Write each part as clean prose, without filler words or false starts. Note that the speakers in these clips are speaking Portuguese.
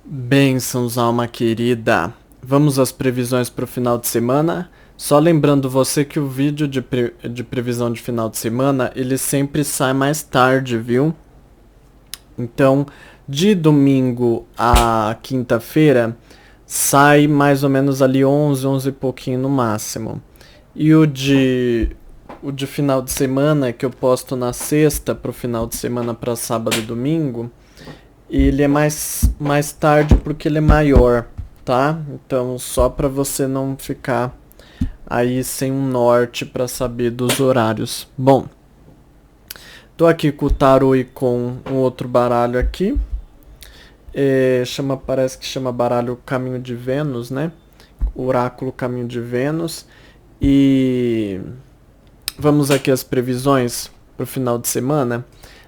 Bênçãos, alma querida. Vamos às previsões para o final de semana. Só lembrando você que o vídeo de previsão de final de semana, ele sempre sai mais tarde, viu? Então, de domingo a quinta-feira, sai mais ou menos ali 11, 11 e pouquinho no máximo. E o de final de semana, que eu posto na sexta para o final de semana para sábado e domingo, ele é mais tarde porque ele é maior, tá? Então, só para você não ficar aí sem um norte para saber dos horários. Bom, tô aqui com o tarô e com um outro baralho aqui. Parece que chama baralho Caminho de Vênus, né? Oráculo Caminho de Vênus. E vamos aqui às previsões para o final de semana.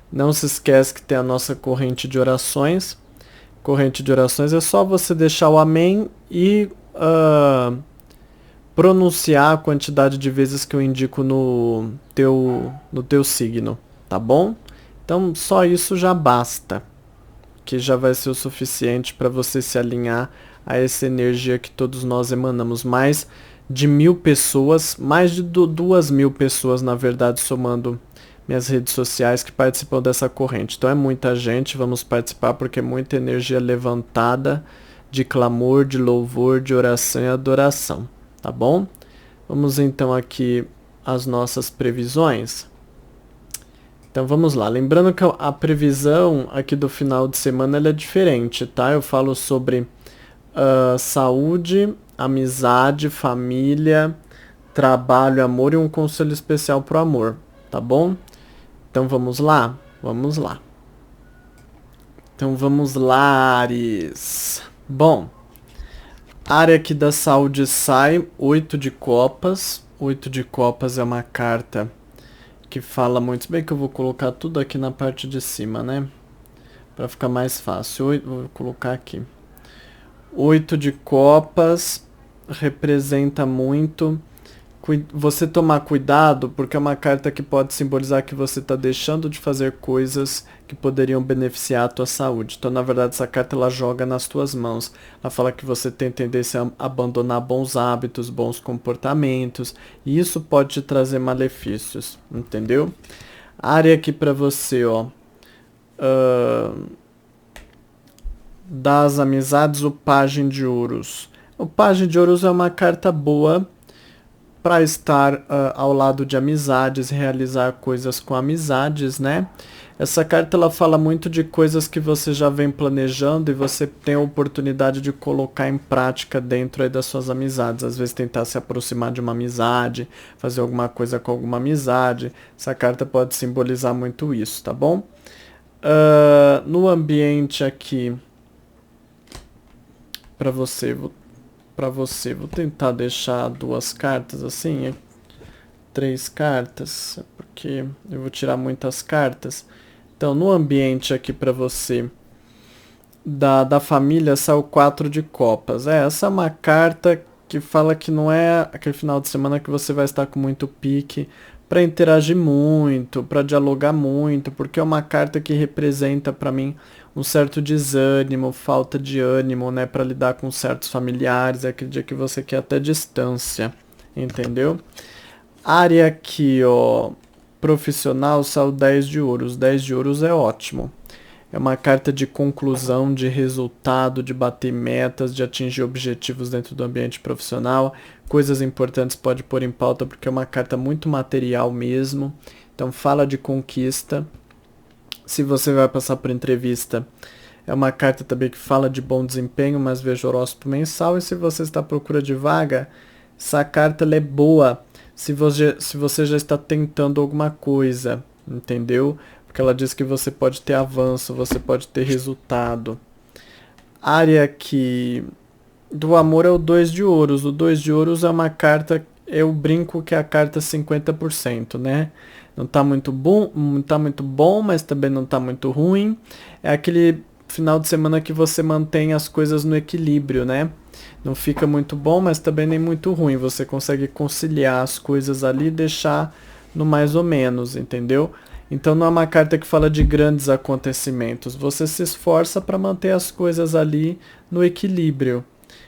Não se esquece que tem a nossa corrente de orações. Corrente de orações é só você deixar o amém e pronunciar a quantidade de vezes que eu indico no teu signo, tá bom? Então só isso já basta, que já vai ser o suficiente para você se alinhar a essa energia que todos nós emanamos. Mais de 1.000 pessoas, mais de 2.000 pessoas, na verdade, somando minhas redes sociais, que participam dessa corrente. Então é muita gente, vamos participar porque é muita energia levantada de clamor, de louvor, de oração e adoração, tá bom? Vamos então aqui às nossas previsões. Então vamos lá, lembrando que a previsão aqui do final de semana ela é diferente, tá? Eu falo sobre saúde, amizade, família, trabalho, amor e um conselho especial pro amor, tá bom? Então vamos lá? Vamos lá. Então vamos lá, Ares. Bom, área aqui da saúde sai 8 de copas. 8 de copas é uma carta que fala muito. Se bem que eu vou colocar tudo aqui na parte de cima, né? Para ficar mais fácil. Vou colocar aqui. 8 de copas representa muito você tomar cuidado, porque é uma carta que pode simbolizar que você está deixando de fazer coisas que poderiam beneficiar a tua saúde. Então, na verdade, essa carta ela joga nas tuas mãos. Ela fala que você tem tendência a abandonar bons hábitos, bons comportamentos, e isso pode te trazer malefícios, entendeu? Área aqui para você, ó. Das amizades, o Pajem de Ouros. O Pajem de Ouros é uma carta boa para estar ao lado de amizades, realizar coisas com amizades, né? Essa carta ela fala muito de coisas que você já vem planejando e você tem a oportunidade de colocar em prática dentro aí das suas amizades. Às vezes tentar se aproximar de uma amizade, fazer alguma coisa com alguma amizade. Essa carta pode simbolizar muito isso, tá bom? No ambiente aqui, para você, vou tentar deixar 2 cartas assim, 3 cartas, porque eu vou tirar muitas cartas. Então, no ambiente aqui para você da família saiu 4 de copas. Essa é uma carta que fala que não é aquele final de semana que você vai estar com muito pique para interagir muito, para dialogar muito, porque é uma carta que representa para mim um certo desânimo, falta de ânimo, né, para lidar com certos familiares, é aquele dia que você quer até distância, entendeu? Área aqui, ó, profissional, saiu 10 de ouros. 10 de ouros é ótimo. É uma carta de conclusão, de resultado, de bater metas, de atingir objetivos dentro do ambiente profissional. Coisas importantes pode pôr em pauta porque é uma carta muito material mesmo. Então fala de conquista. Se você vai passar por entrevista, é uma carta também que fala de bom desempenho, mas veja o horóscopo mensal. E se você está à procura de vaga, essa carta ela é boa se você já está tentando alguma coisa, entendeu? Porque ela diz que você pode ter avanço, você pode ter resultado. Área aqui do amor é o 2 de ouros. O 2 de ouros é uma carta, eu brinco que é a carta 50%, né? Não tá muito bom, mas também não tá muito ruim. É aquele final de semana que você mantém as coisas no equilíbrio, né? Não fica muito bom, mas também nem muito ruim. Você consegue conciliar as coisas ali e deixar no mais ou menos, entendeu? Então não é uma carta que fala de grandes acontecimentos. Você se esforça para manter as coisas ali no equilíbrio.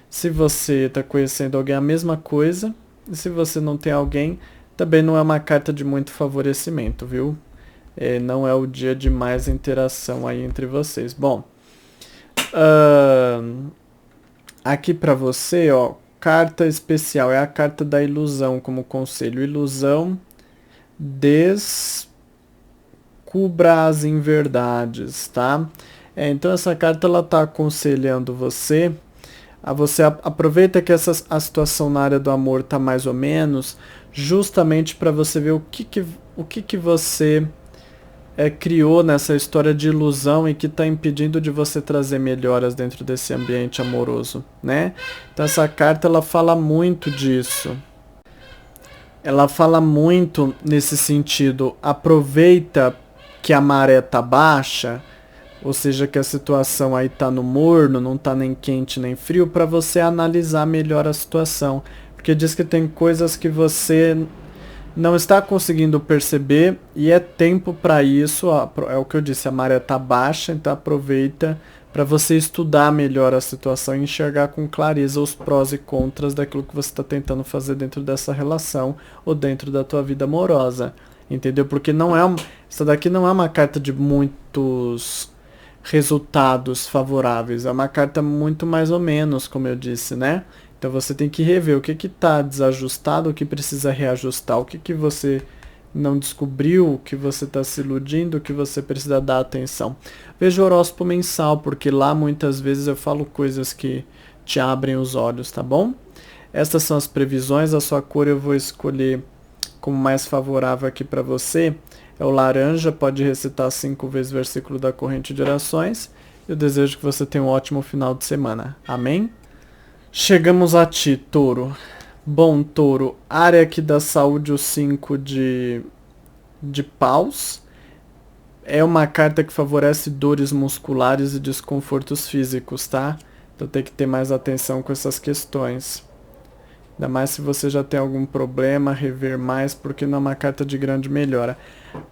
Se você está conhecendo alguém, a mesma coisa. E se você não tem alguém, também não é uma carta de muito favorecimento, viu? Não é o dia de mais interação aí entre vocês. Bom, aqui para você, ó, carta especial é a carta da ilusão como conselho. Ilusão, descubra as inverdades, tá? Então essa carta ela tá aconselhando você a você aproveita que a situação na área do amor tá mais ou menos, justamente para você ver o que você criou nessa história de ilusão e que está impedindo de você trazer melhoras dentro desse ambiente amoroso, né? Então essa carta ela fala muito disso. Ela fala muito nesse sentido, aproveita que a maré tá baixa, ou seja, que a situação aí tá no morno, não tá nem quente nem frio, para você analisar melhor a situação. Porque diz que tem coisas que você não está conseguindo perceber e é tempo para isso. É o que eu disse, a maré tá baixa, então aproveita para você estudar melhor a situação e enxergar com clareza os prós e contras daquilo que você está tentando fazer dentro dessa relação ou dentro da tua vida amorosa. Entendeu? Porque essa daqui não é uma carta de muitos resultados favoráveis. É uma carta muito mais ou menos, como eu disse, né? Então você tem que rever o que está desajustado, o que precisa reajustar, o que você não descobriu, o que você está se iludindo, o que você precisa dar atenção. Veja o horóscopo mensal, porque lá muitas vezes eu falo coisas que te abrem os olhos, tá bom? Essas são as previsões, a sua cor eu vou escolher como mais favorável aqui para você. É o laranja, pode recitar 5 vezes o versículo da corrente de orações. Eu desejo que você tenha um ótimo final de semana. Amém? Chegamos a ti, touro. Bom, touro, área aqui da saúde, o 5 de paus. É uma carta que favorece dores musculares e desconfortos físicos, tá? Então tem que ter mais atenção com essas questões. Ainda mais se você já tem algum problema, rever mais, porque não é uma carta de grande melhora.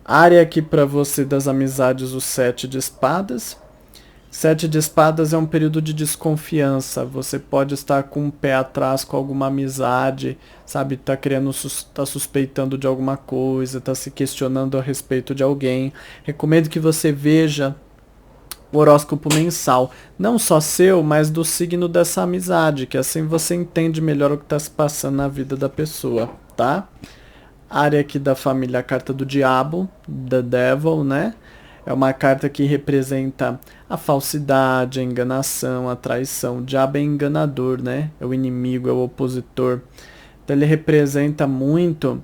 Área aqui para você das amizades, o 7 de espadas. 7 de espadas é um período de desconfiança. Você pode estar com um pé atrás com alguma amizade, sabe? Tá suspeitando de alguma coisa, tá se questionando a respeito de alguém. Recomendo que você veja o horóscopo mensal, não só seu, mas do signo dessa amizade, que assim você entende melhor o que está se passando na vida da pessoa, tá? Área aqui da família, a carta do diabo, The Devil, né? É uma carta que representa a falsidade, a enganação, a traição. O diabo é enganador, né? É o inimigo, é o opositor. Então ele representa muito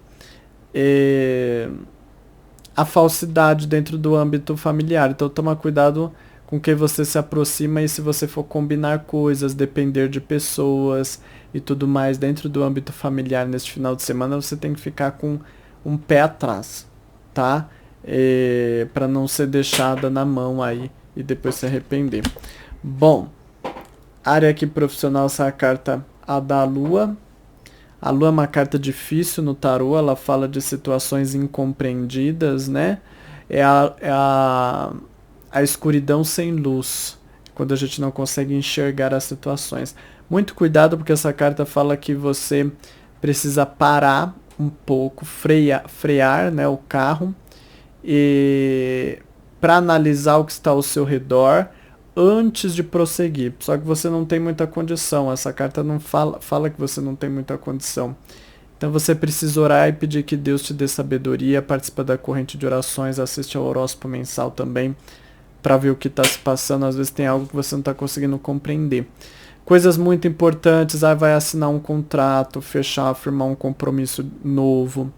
a falsidade dentro do âmbito familiar. Então toma cuidado com quem você se aproxima e se você for combinar coisas, depender de pessoas e tudo mais dentro do âmbito familiar neste final de semana, você tem que ficar com um pé atrás, tá? Para não ser deixada na mão aí e depois se arrepender. Bom, área aqui profissional, essa é a carta a da lua. A lua é uma carta difícil no tarô, ela fala de situações incompreendidas, né? É a escuridão sem luz, quando a gente não consegue enxergar as situações. Muito cuidado, porque essa carta fala que você precisa parar um pouco, frear, né, o carro, e para analisar o que está ao seu redor antes de prosseguir. Só que você não tem muita condição, essa carta não fala que você não tem muita condição. Então você precisa orar e pedir que Deus te dê sabedoria, participa da corrente de orações, assiste ao horóscopo mensal também, para ver o que está se passando. Às vezes tem algo que você não está conseguindo compreender. Coisas muito importantes, vai assinar um contrato, firmar um compromisso novo.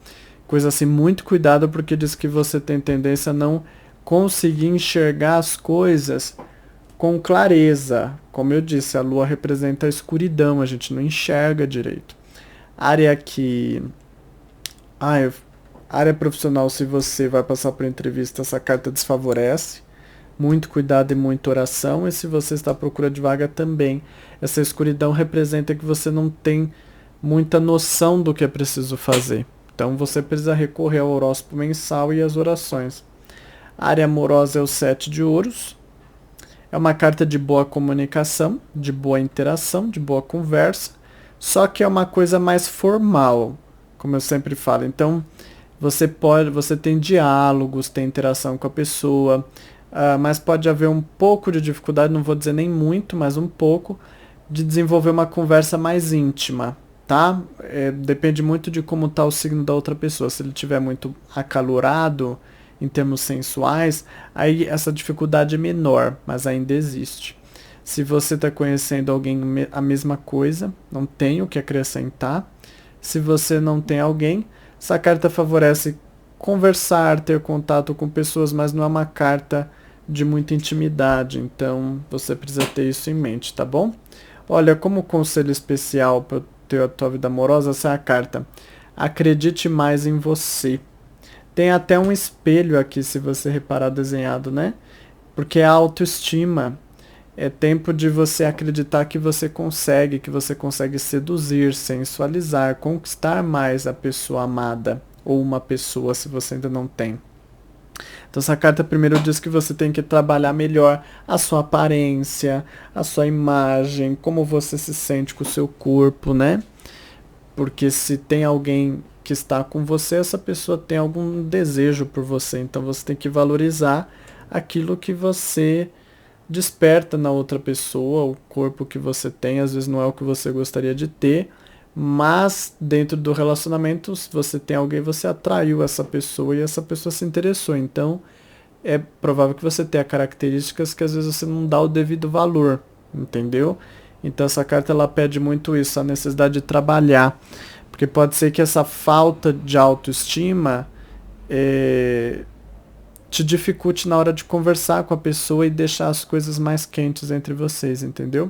Coisa assim, muito cuidado, porque diz que você tem tendência a não conseguir enxergar as coisas com clareza. Como eu disse, a lua representa a escuridão, a gente não enxerga direito. Área que... área profissional, se você vai passar por entrevista, essa carta desfavorece. Muito cuidado e muita oração. E se você está à procura de vaga também, essa escuridão representa que você não tem muita noção do que é preciso fazer. Então você precisa recorrer ao horóscopo mensal e às orações. A área amorosa é o 7 de ouros. É uma carta de boa comunicação, de boa interação, de boa conversa, só que é uma coisa mais formal, como eu sempre falo. Então, você tem diálogos, tem interação com a pessoa, mas pode haver um pouco de dificuldade, não vou dizer nem muito, mas um pouco, de desenvolver uma conversa mais íntima, tá? Depende muito de como está o signo da outra pessoa. Se ele estiver muito acalorado, em termos sensuais, aí essa dificuldade é menor, mas ainda existe. Se você está conhecendo alguém a mesma coisa, não tem o que acrescentar. Se você não tem alguém, essa carta favorece conversar, ter contato com pessoas, mas não é uma carta de muita intimidade, então você precisa ter isso em mente, tá bom? Olha, como conselho especial para ter a tua vida amorosa, essa é a carta. Acredite mais em você. Tem até um espelho aqui, se você reparar desenhado, né? Porque é a autoestima. É tempo de você acreditar que você consegue seduzir, sensualizar, conquistar mais a pessoa amada. Ou uma pessoa, se você ainda não tem. Então essa carta primeiro diz que você tem que trabalhar melhor a sua aparência, a sua imagem, como você se sente com o seu corpo, né? Porque se tem alguém que está com você, essa pessoa tem algum desejo por você. Então você tem que valorizar aquilo que você desperta na outra pessoa, o corpo que você tem, às vezes não é o que você gostaria de ter, mas dentro do relacionamento, se você tem alguém, você atraiu essa pessoa e essa pessoa se interessou. Então é provável que você tenha características que às vezes você não dá o devido valor, entendeu? Então essa carta ela pede muito isso, a necessidade de trabalhar. Porque pode ser que essa falta de autoestima te dificulte na hora de conversar com a pessoa e deixar as coisas mais quentes entre vocês, entendeu?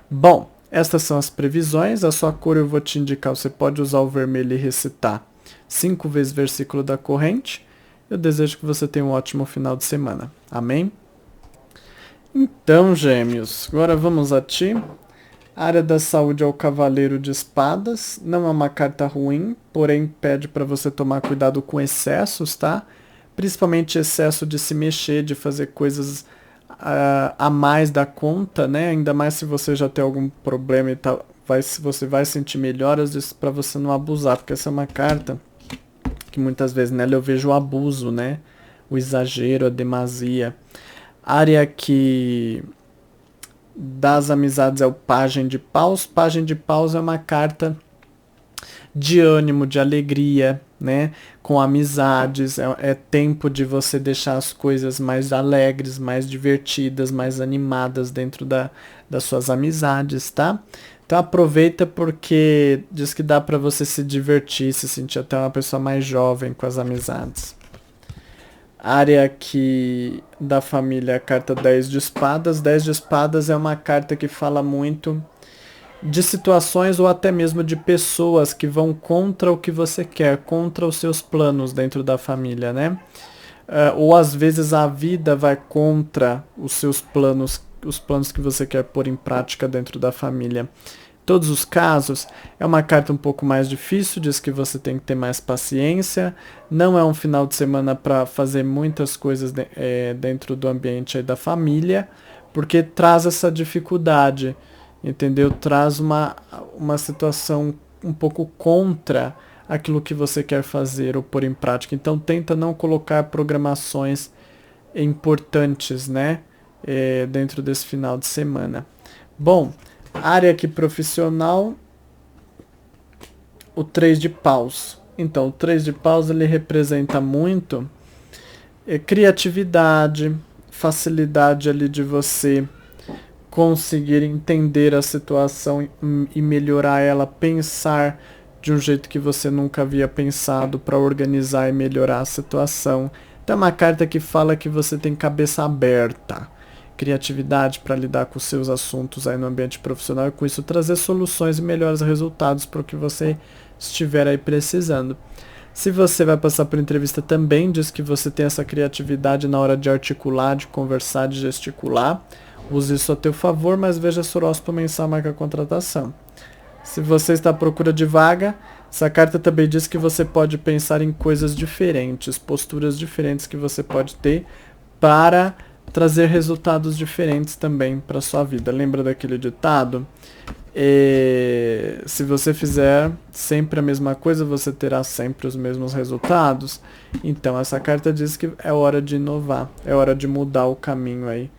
Bom, estas são as previsões. A sua cor eu vou te indicar. Você pode usar o vermelho e recitar 5 vezes o versículo da corrente. Eu desejo que você tenha um ótimo final de semana. Amém? Então, gêmeos, agora vamos a ti. A área da saúde é o Cavaleiro de Espadas. Não é uma carta ruim, porém pede para você tomar cuidado com excessos, tá? Principalmente excesso de se mexer, de fazer coisas a mais da conta, né? Ainda mais se você já tem algum problema e tal, você vai sentir melhoras disso para você não abusar, porque essa é uma carta que muitas vezes nela eu vejo o abuso, né? O exagero, a demasia. Área que das amizades é o Pajem de Paus. Pajem de Paus é uma carta de ânimo, de alegria, né? Com amizades, é tempo de você deixar as coisas mais alegres, mais divertidas, mais animadas dentro das suas amizades, tá? Então aproveita porque diz que dá para você se divertir, se sentir até uma pessoa mais jovem com as amizades. Área aqui da família, a carta 10 de espadas. 10 de espadas é uma carta que fala muito de situações ou até mesmo de pessoas que vão contra o que você quer, contra os seus planos dentro da família, né? Ou às vezes a vida vai contra os seus planos, os planos que você quer pôr em prática dentro da família. Todos os casos, é uma carta um pouco mais difícil, diz que você tem que ter mais paciência, não é um final de semana para fazer muitas coisas dentro do ambiente aí da família, porque traz essa dificuldade, entendeu? Traz uma situação um pouco contra aquilo que você quer fazer ou pôr em prática. Então tenta não colocar programações importantes, né? Dentro desse final de semana. Bom, área aqui profissional, o 3 de paus. Então, o 3 de paus ele representa muito criatividade, facilidade ali de você conseguir entender a situação e melhorar ela, pensar de um jeito que você nunca havia pensado para organizar e melhorar a situação. Então, é uma carta que fala que você tem cabeça aberta, criatividade para lidar com os seus assuntos aí no ambiente profissional e com isso trazer soluções e melhores resultados para o que você estiver aí precisando. Se você vai passar por entrevista também, diz que você tem essa criatividade na hora de articular, de conversar, de gesticular. Use isso a teu favor, mas veja se o horóscopo mensal marca a contratação. Se você está à procura de vaga, essa carta também diz que você pode pensar em coisas diferentes, posturas diferentes que você pode ter para trazer resultados diferentes também para sua vida. Lembra daquele ditado? Se você fizer sempre a mesma coisa, você terá sempre os mesmos resultados. Então essa carta diz que é hora de inovar, é hora de mudar o caminho aí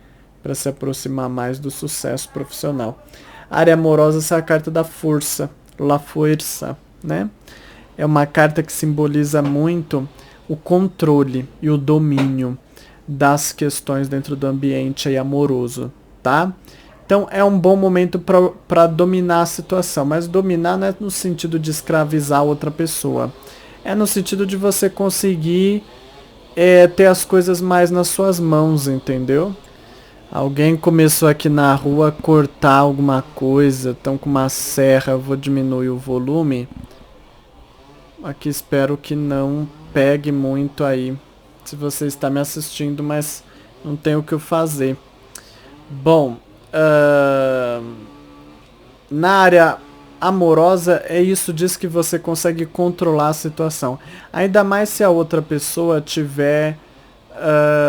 para se aproximar mais do sucesso profissional. A área amorosa, essa é a carta da força, la fuerza, né? É uma carta que simboliza muito o controle e o domínio das questões dentro do ambiente aí amoroso, tá? Então é um bom momento para dominar a situação, mas dominar não é no sentido de escravizar outra pessoa, é no sentido de você conseguir ter as coisas mais nas suas mãos, entendeu? Alguém começou aqui na rua a cortar alguma coisa, estão com uma serra, eu vou diminuir o volume. Aqui espero que não pegue muito aí, se você está me assistindo, mas não tem o que eu fazer. Bom, na área amorosa, isso diz que você consegue controlar a situação. Ainda mais se a outra pessoa tiver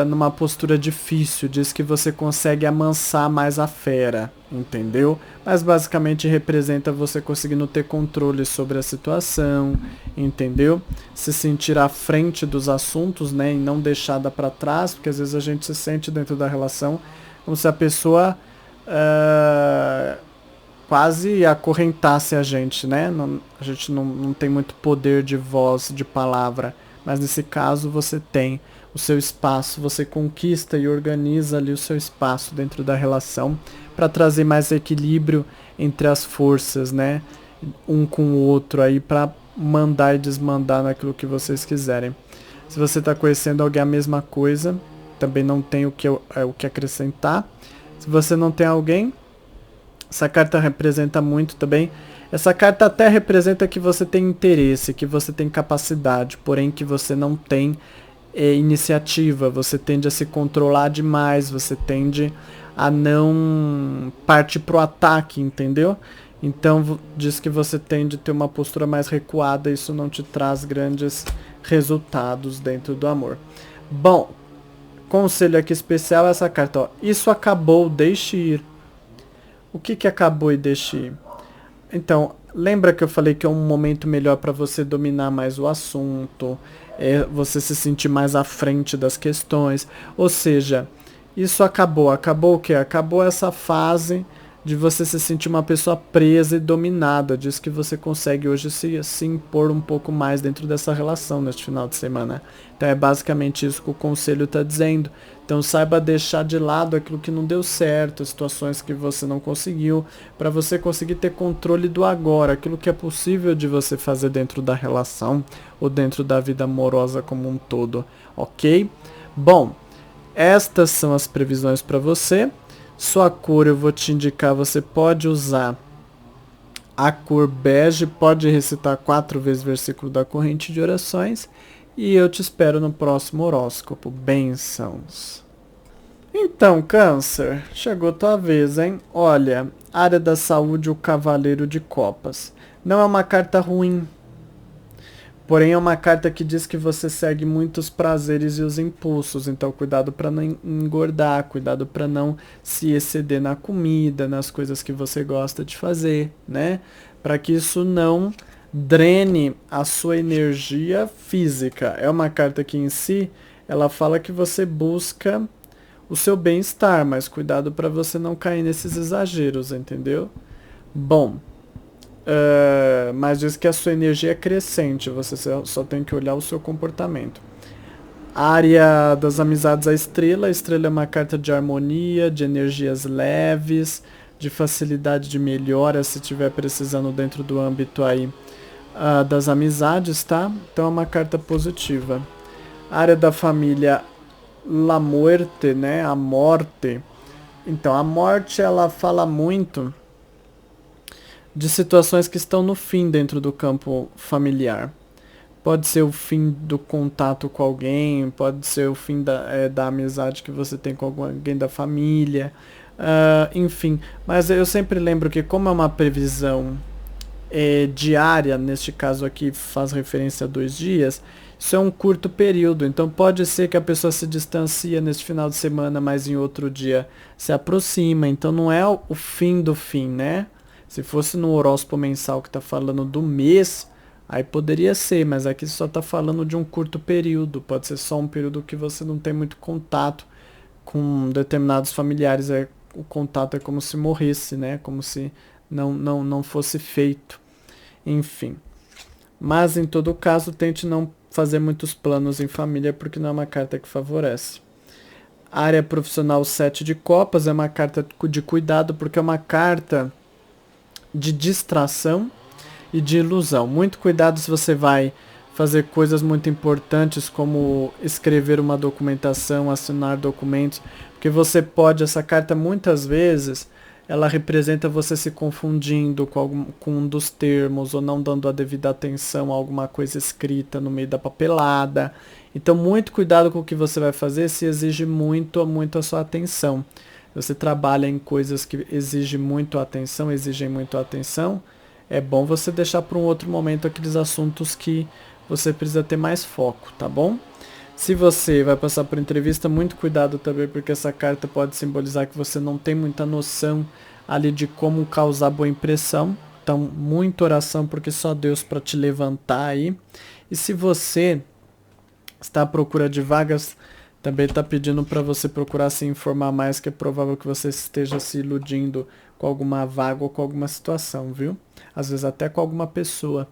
numa postura difícil, diz que você consegue amansar mais a fera, entendeu? Mas basicamente representa você conseguindo ter controle sobre a situação, entendeu? Se sentir à frente dos assuntos, né, e não deixada para trás, porque às vezes a gente se sente dentro da relação como se a pessoa quase acorrentasse a gente, né? A gente não tem muito poder de voz, de palavra, mas nesse caso você tem o seu espaço, você conquista e organiza ali o seu espaço dentro da relação para trazer mais equilíbrio entre as forças, né? Um com o outro aí para mandar e desmandar naquilo que vocês quiserem. Se você está conhecendo alguém a mesma coisa, também não tem o que acrescentar. Se você não tem alguém, essa carta representa muito também. Essa carta até representa que você tem interesse, que você tem capacidade, porém que você não tem iniciativa, você tende a se controlar demais, você tende a não partir pro ataque, entendeu? Então diz que você tende a ter uma postura mais recuada, isso não te traz grandes resultados dentro do amor. Bom, conselho aqui especial é essa carta, ó. Isso acabou, deixe ir. O que acabou e deixe ir? Então, lembra que eu falei que é um momento melhor para você dominar mais o assunto, você se sentir mais à frente das questões. Ou seja, isso acabou. Acabou o quê? Acabou essa fase de você se sentir uma pessoa presa e dominada. Diz que você consegue hoje se impor um pouco mais dentro dessa relação neste final de semana. Então é basicamente isso que o conselho está dizendo. Então saiba deixar de lado aquilo que não deu certo, situações que você não conseguiu, para você conseguir ter controle do agora, aquilo que é possível de você fazer dentro da relação ou dentro da vida amorosa como um todo, ok? Bom, estas são as previsões para você. Sua cor eu vou te indicar, você pode usar a cor bege, pode recitar 4 vezes o versículo da corrente de orações e eu te espero no próximo horóscopo. Bênçãos! Então, Câncer, chegou tua vez, hein? Olha, área da saúde, o Cavaleiro de Copas. Não é uma carta ruim, porém é uma carta que diz que você segue muitos prazeres e os impulsos, então cuidado para não engordar, cuidado para não se exceder na comida, nas coisas que você gosta de fazer, né? Para que isso não drene a sua energia física. É uma carta que em si, ela fala que você busca o seu bem-estar, mas cuidado para você não cair nesses exageros, entendeu? Bom, mas diz que a sua energia é crescente, você só tem que olhar o seu comportamento. A área das amizades, a estrela é uma carta de harmonia, de energias leves, de facilidade de melhora, se estiver precisando dentro do âmbito aí das amizades, tá? Então é uma carta positiva. A área da família, la muerte, né? A morte. Então, a morte, ela fala muito de situações que estão no fim dentro do campo familiar. Pode ser o fim do contato com alguém, pode ser o fim da amizade que você tem com alguém da família, enfim. Mas eu sempre lembro que como é uma previsão diária, neste caso aqui faz referência a 2 dias, isso é um curto período, então pode ser que a pessoa se distancia neste final de semana, mas em outro dia se aproxima, então não é o fim do fim, né? Se fosse no horóscopo mensal que está falando do mês, aí poderia ser, mas aqui só está falando de um curto período, pode ser só um período que você não tem muito contato com determinados familiares, o contato é como se morresse, né? Como se não fosse feito, enfim. Mas em todo caso, tente não fazer muitos planos em família, porque não é uma carta que favorece. Área profissional 7 de copas é uma carta de cuidado, porque é uma carta de distração e de ilusão. Muito cuidado se você vai fazer coisas muito importantes, como escrever uma documentação, assinar documentos, porque você pode, essa carta muitas vezes, ela representa você se confundindo com um dos termos, ou não dando a devida atenção a alguma coisa escrita no meio da papelada. Então, muito cuidado com o que você vai fazer, se exige muito a sua atenção. Você trabalha em coisas que exigem muito atenção, é bom você deixar para um outro momento aqueles assuntos que você precisa ter mais foco, tá bom? Se você vai passar por entrevista, muito cuidado também, porque essa carta pode simbolizar que você não tem muita noção ali de como causar boa impressão. Então, muita oração, porque só Deus para te levantar aí. E se você está à procura de vagas, também está pedindo para você procurar se informar mais, que é provável que você esteja se iludindo com alguma vaga ou com alguma situação, viu? Às vezes até com alguma pessoa.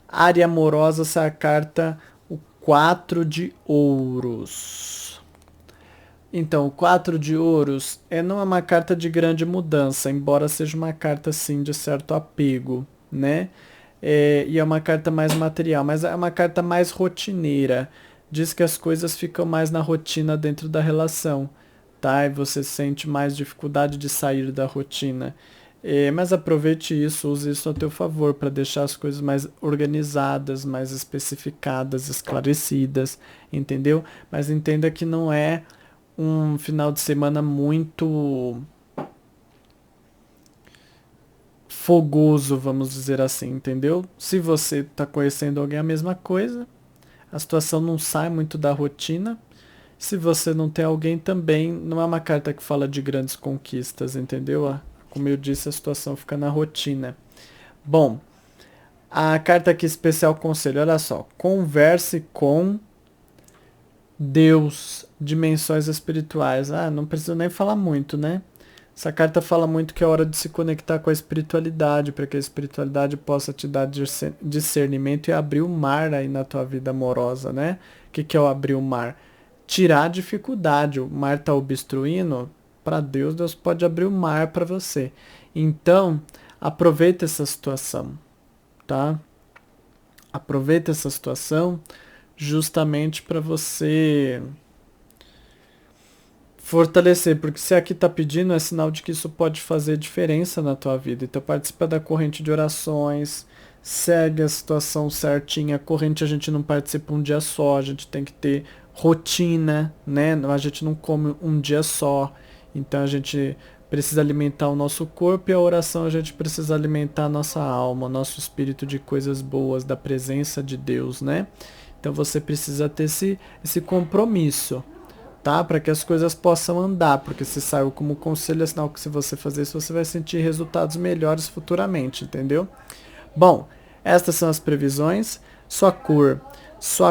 Área amorosa, essa é a carta, o 4 de ouros. Então, o 4 de ouros não é uma carta de grande mudança, embora seja uma carta, sim, de certo apego, né? E é uma carta mais material, mas é uma carta mais rotineira. Diz que as coisas ficam mais na rotina dentro da relação, tá? E você sente mais dificuldade de sair da rotina. Mas aproveite isso, use isso a teu favor para deixar as coisas mais organizadas, mais especificadas, esclarecidas, entendeu? Mas entenda que não é um final de semana muito fogoso, vamos dizer assim, entendeu? Se você está conhecendo alguém, a mesma coisa, a situação não sai muito da rotina. Se você não tem alguém também, não é uma carta que fala de grandes conquistas, entendeu? Como eu disse, a situação fica na rotina. Bom, a carta aqui especial conselho, olha só. Converse com Deus, dimensões espirituais. Não preciso nem falar muito, né? Essa carta fala muito que é hora de se conectar com a espiritualidade, para que a espiritualidade possa te dar discernimento e abrir o mar aí na tua vida amorosa, né? O que é o abrir o mar? Tirar a dificuldade. O mar está obstruindo. Para Deus, Deus pode abrir o mar para você. Então, aproveita essa situação, tá? Aproveita essa situação justamente para você fortalecer, porque se aqui está pedindo, é sinal de que isso pode fazer diferença na tua vida. Então, participa da corrente de orações, segue a situação certinha. A corrente a gente não participa um dia só, a gente tem que ter rotina, né? A gente não come um dia só. Então a gente precisa alimentar o nosso corpo, e a oração a gente precisa alimentar a nossa alma, o nosso espírito de coisas boas, da presença de Deus, né? Então você precisa ter esse compromisso, tá? Para que as coisas possam andar, porque se saiu como conselho, é sinal que se você fazer isso, você vai sentir resultados melhores futuramente, entendeu? Bom, estas são as previsões. Sua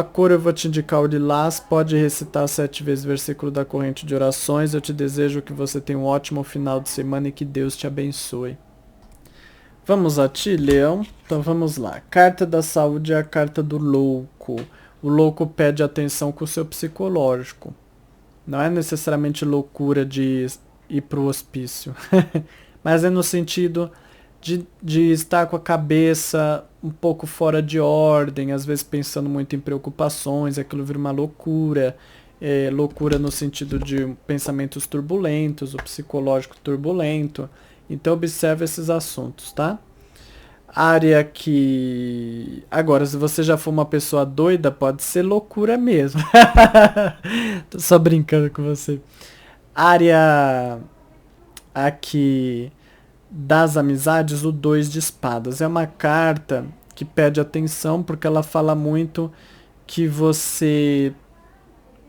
cor eu vou te indicar o lilás, pode recitar 7 vezes o versículo da corrente de orações. Eu te desejo que você tenha um ótimo final de semana e que Deus te abençoe. Vamos a ti, Leão? Então vamos lá. Carta da saúde é a carta do louco. O louco pede atenção com o seu psicológico. Não é necessariamente loucura de ir para o hospício, mas é no sentido de estar com a cabeça um pouco fora de ordem, às vezes pensando muito em preocupações, aquilo vira uma loucura. Loucura no sentido de pensamentos turbulentos, o psicológico turbulento. Então observe esses assuntos, tá? Área que... Agora, se você já for uma pessoa doida, pode ser loucura mesmo. Tô só brincando com você. Área aqui das amizades, o 2 de espadas. É uma carta que pede atenção porque ela fala muito que você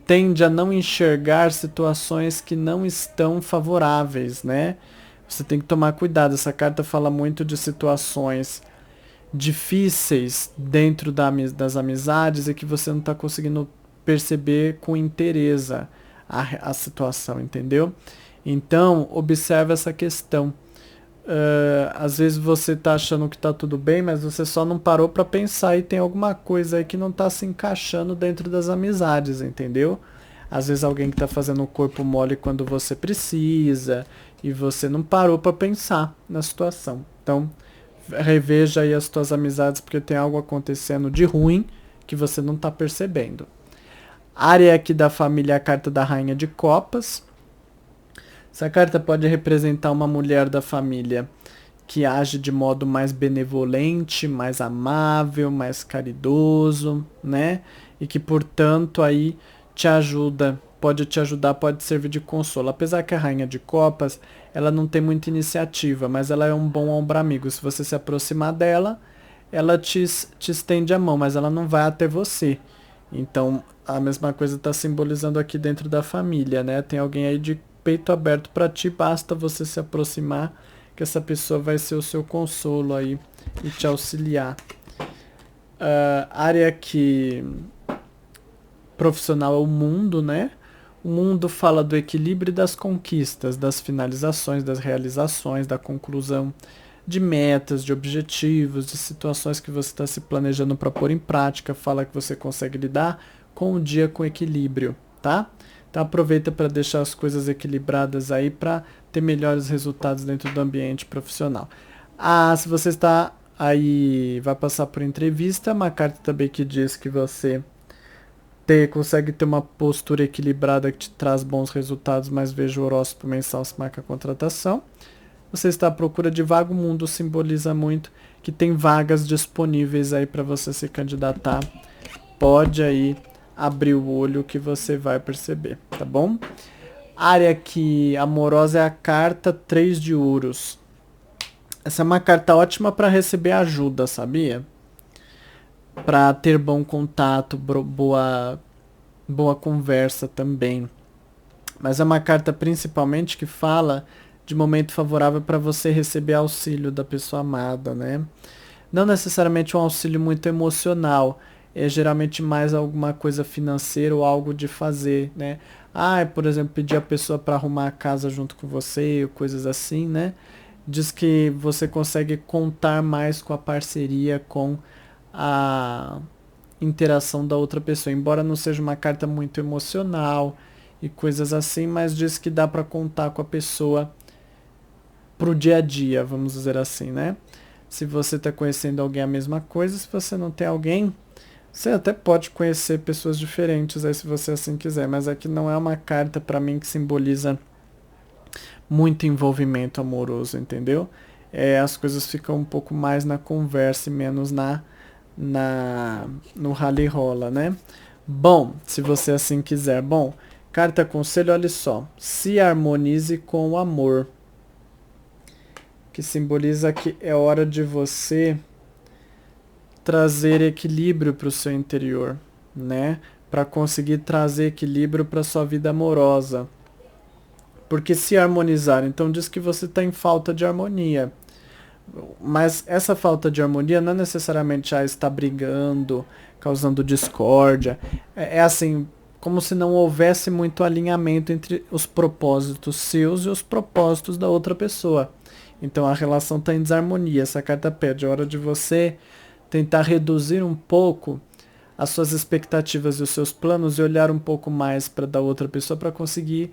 tende a não enxergar situações que não estão favoráveis, né? Você tem que tomar cuidado. Essa carta fala muito de situações difíceis dentro das amizades e que você não está conseguindo perceber com interesse a situação, entendeu? Então, observe essa questão. Às vezes você tá achando que tá tudo bem, mas você só não parou para pensar e tem alguma coisa aí que não tá se encaixando dentro das amizades, entendeu? Às vezes alguém que tá fazendo o corpo mole quando você precisa e você não parou para pensar na situação. Então, reveja aí as tuas amizades porque tem algo acontecendo de ruim que você não tá percebendo. Área aqui da família é a carta da Rainha de Copas. Essa carta pode representar uma mulher da família que age de modo mais benevolente, mais amável, mais caridoso, né? E que, portanto, aí te ajuda, pode te ajudar, pode servir de consolo. Apesar que a Rainha de Copas, ela não tem muita iniciativa, mas ela é um bom ombro amigo. Se você se aproximar dela, ela te estende a mão, mas ela não vai até você. Então, a mesma coisa está simbolizando aqui dentro da família, né? Tem alguém aí de peito aberto para ti, basta você se aproximar, que essa pessoa vai ser o seu consolo aí e te auxiliar. Área que profissional é o mundo, né? O mundo fala do equilíbrio e das conquistas, das finalizações, das realizações, da conclusão de metas, de objetivos, de situações que você está se planejando para pôr em prática. Fala que você consegue lidar com o dia com equilíbrio, tá? Então aproveita para deixar as coisas equilibradas aí para ter melhores resultados dentro do ambiente profissional. Se você está aí, vai passar por entrevista, uma carta também que diz que você consegue ter uma postura equilibrada que te traz bons resultados, mas veja o horóscopo mensal se marca a contratação. Você está à procura de vaga, o mundo simboliza muito que tem vagas disponíveis aí para você se candidatar. Pode aí abrir o olho que você vai perceber, tá bom? Área que amorosa é a carta 3 de ouros. Essa é uma carta ótima para receber ajuda, sabia? Para ter bom contato, boa conversa também. Mas é uma carta principalmente que fala de momento favorável para você receber auxílio da pessoa amada, né? Não necessariamente um auxílio muito emocional, é geralmente mais alguma coisa financeira ou algo de fazer, né? Por exemplo, pedir a pessoa para arrumar a casa junto com você, ou coisas assim, né? Diz que você consegue contar mais com a parceria, com a interação da outra pessoa, embora não seja uma carta muito emocional e coisas assim, mas diz que dá para contar com a pessoa pro dia a dia, vamos dizer assim, né? Se você está conhecendo alguém a mesma coisa, se você não tem alguém, você até pode conhecer pessoas diferentes aí se você assim quiser, mas aqui não é uma carta para mim que simboliza muito envolvimento amoroso, entendeu? As coisas ficam um pouco mais na conversa e menos no rally rola, né? Bom, se você assim quiser. Bom, carta conselho, olha só. Se harmonize com o amor. Que simboliza que é hora de você trazer equilíbrio para o seu interior, né? Para conseguir trazer equilíbrio para sua vida amorosa. Porque se harmonizar, então diz que você está em falta de harmonia. Mas essa falta de harmonia não é necessariamente está brigando, causando discórdia. É assim, como se não houvesse muito alinhamento entre os propósitos seus e os propósitos da outra pessoa. Então a relação está em desarmonia. Essa carta pede a hora de você tentar reduzir um pouco as suas expectativas e os seus planos e olhar um pouco mais para da outra pessoa para conseguir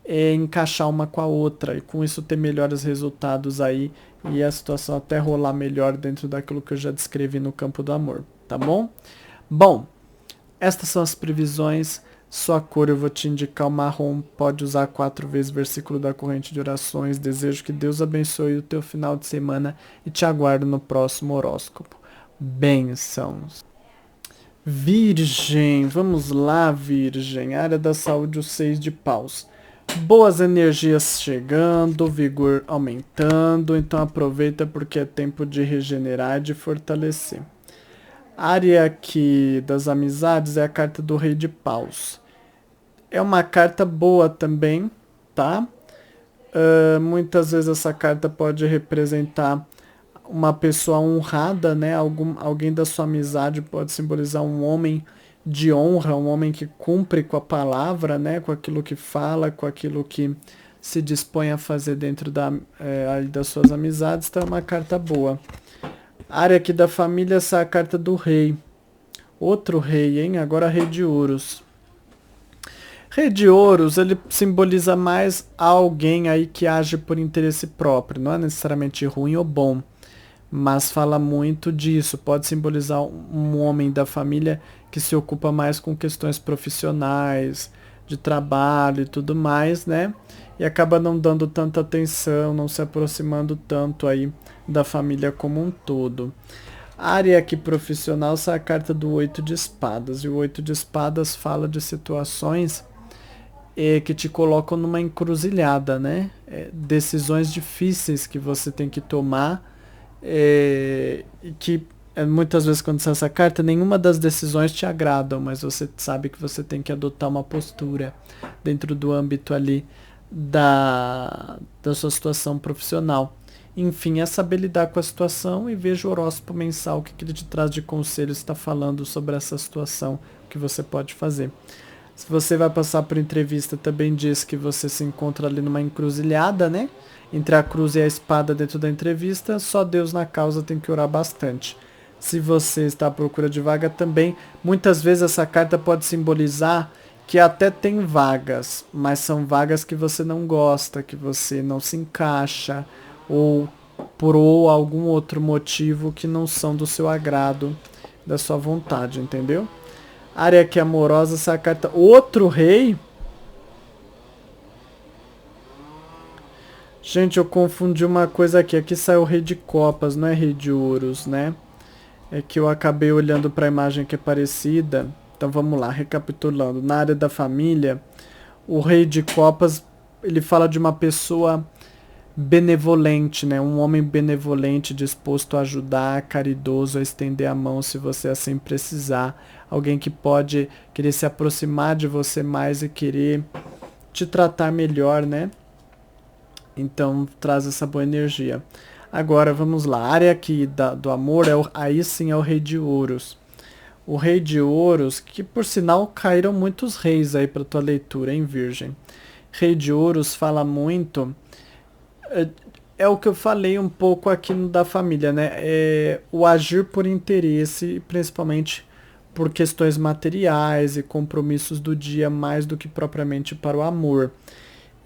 encaixar uma com a outra e com isso ter melhores resultados aí e a situação até rolar melhor dentro daquilo que eu já descrevi no campo do amor, tá bom? Bom, estas são as previsões. Sua cor eu vou te indicar o marrom, pode usar 4 vezes o versículo da corrente de orações. Desejo que Deus abençoe o teu final de semana e te aguardo no próximo horóscopo. Bênçãos. Virgem, vamos lá, Virgem. Área da saúde, o 6 de paus. Boas energias chegando, vigor aumentando, então aproveita porque é tempo de regenerar e de fortalecer. A área aqui das amizades é a carta do Rei de Paus. É uma carta boa também, tá? Muitas vezes essa carta pode representar uma pessoa honrada, né? Alguém da sua amizade pode simbolizar um homem de honra, um homem que cumpre com a palavra, né? Com aquilo que fala, com aquilo que se dispõe a fazer dentro das suas amizades. Então é uma carta boa. A área aqui da família, essa é a carta do rei. Outro rei, hein? Agora rei de ouros. Rei de ouros, ele simboliza mais alguém aí que age por interesse próprio. Não é necessariamente ruim ou bom, mas fala muito disso. Pode simbolizar um homem da família que se ocupa mais com questões profissionais, de trabalho e tudo mais, né? E acaba não dando tanta atenção, não se aproximando tanto aí da família como um todo. A área aqui profissional, essa é a carta do 8 de espadas. E o 8 de espadas fala de situações que te colocam numa encruzilhada, né? Decisões difíceis que você tem que tomar e que muitas vezes quando sai essa carta, nenhuma das decisões te agradam, mas você sabe que você tem que adotar uma postura dentro do âmbito ali da sua situação profissional. Enfim, é saber lidar com a situação e veja o horóscopo mensal, o que ele te traz de conselho, está falando sobre essa situação, o que você pode fazer. Se você vai passar por entrevista, também diz que você se encontra ali numa encruzilhada, né? Entre a cruz e a espada dentro da entrevista, só Deus na causa, tem que orar bastante. Se você está à procura de vaga também, muitas vezes essa carta pode simbolizar que até tem vagas, mas são vagas que você não gosta, que você não se encaixa, ou por algum outro motivo que não são do seu agrado, da sua vontade, entendeu? Área aqui amorosa, essa carta. Outro rei. Gente, eu confundi uma coisa aqui. Aqui saiu o rei de copas, não é rei de ouros, né? É que eu acabei olhando para a imagem que é parecida. Então vamos lá, recapitulando. Na área da família, o rei de copas, ele fala de uma pessoa benevolente, né? Um homem benevolente, disposto a ajudar, caridoso, a estender a mão se você assim precisar. Alguém que pode querer se aproximar de você mais e querer te tratar melhor, né? Então traz essa boa energia. Agora vamos lá, a área aqui do amor, aí sim é o rei de ouros. O rei de ouros, que por sinal caíram muitos reis aí para tua leitura, hein, Virgem? Rei de ouros fala muito... É o que eu falei um pouco aqui no da família, né? É o agir por interesse, principalmente por questões materiais e compromissos do dia, mais do que propriamente para o amor.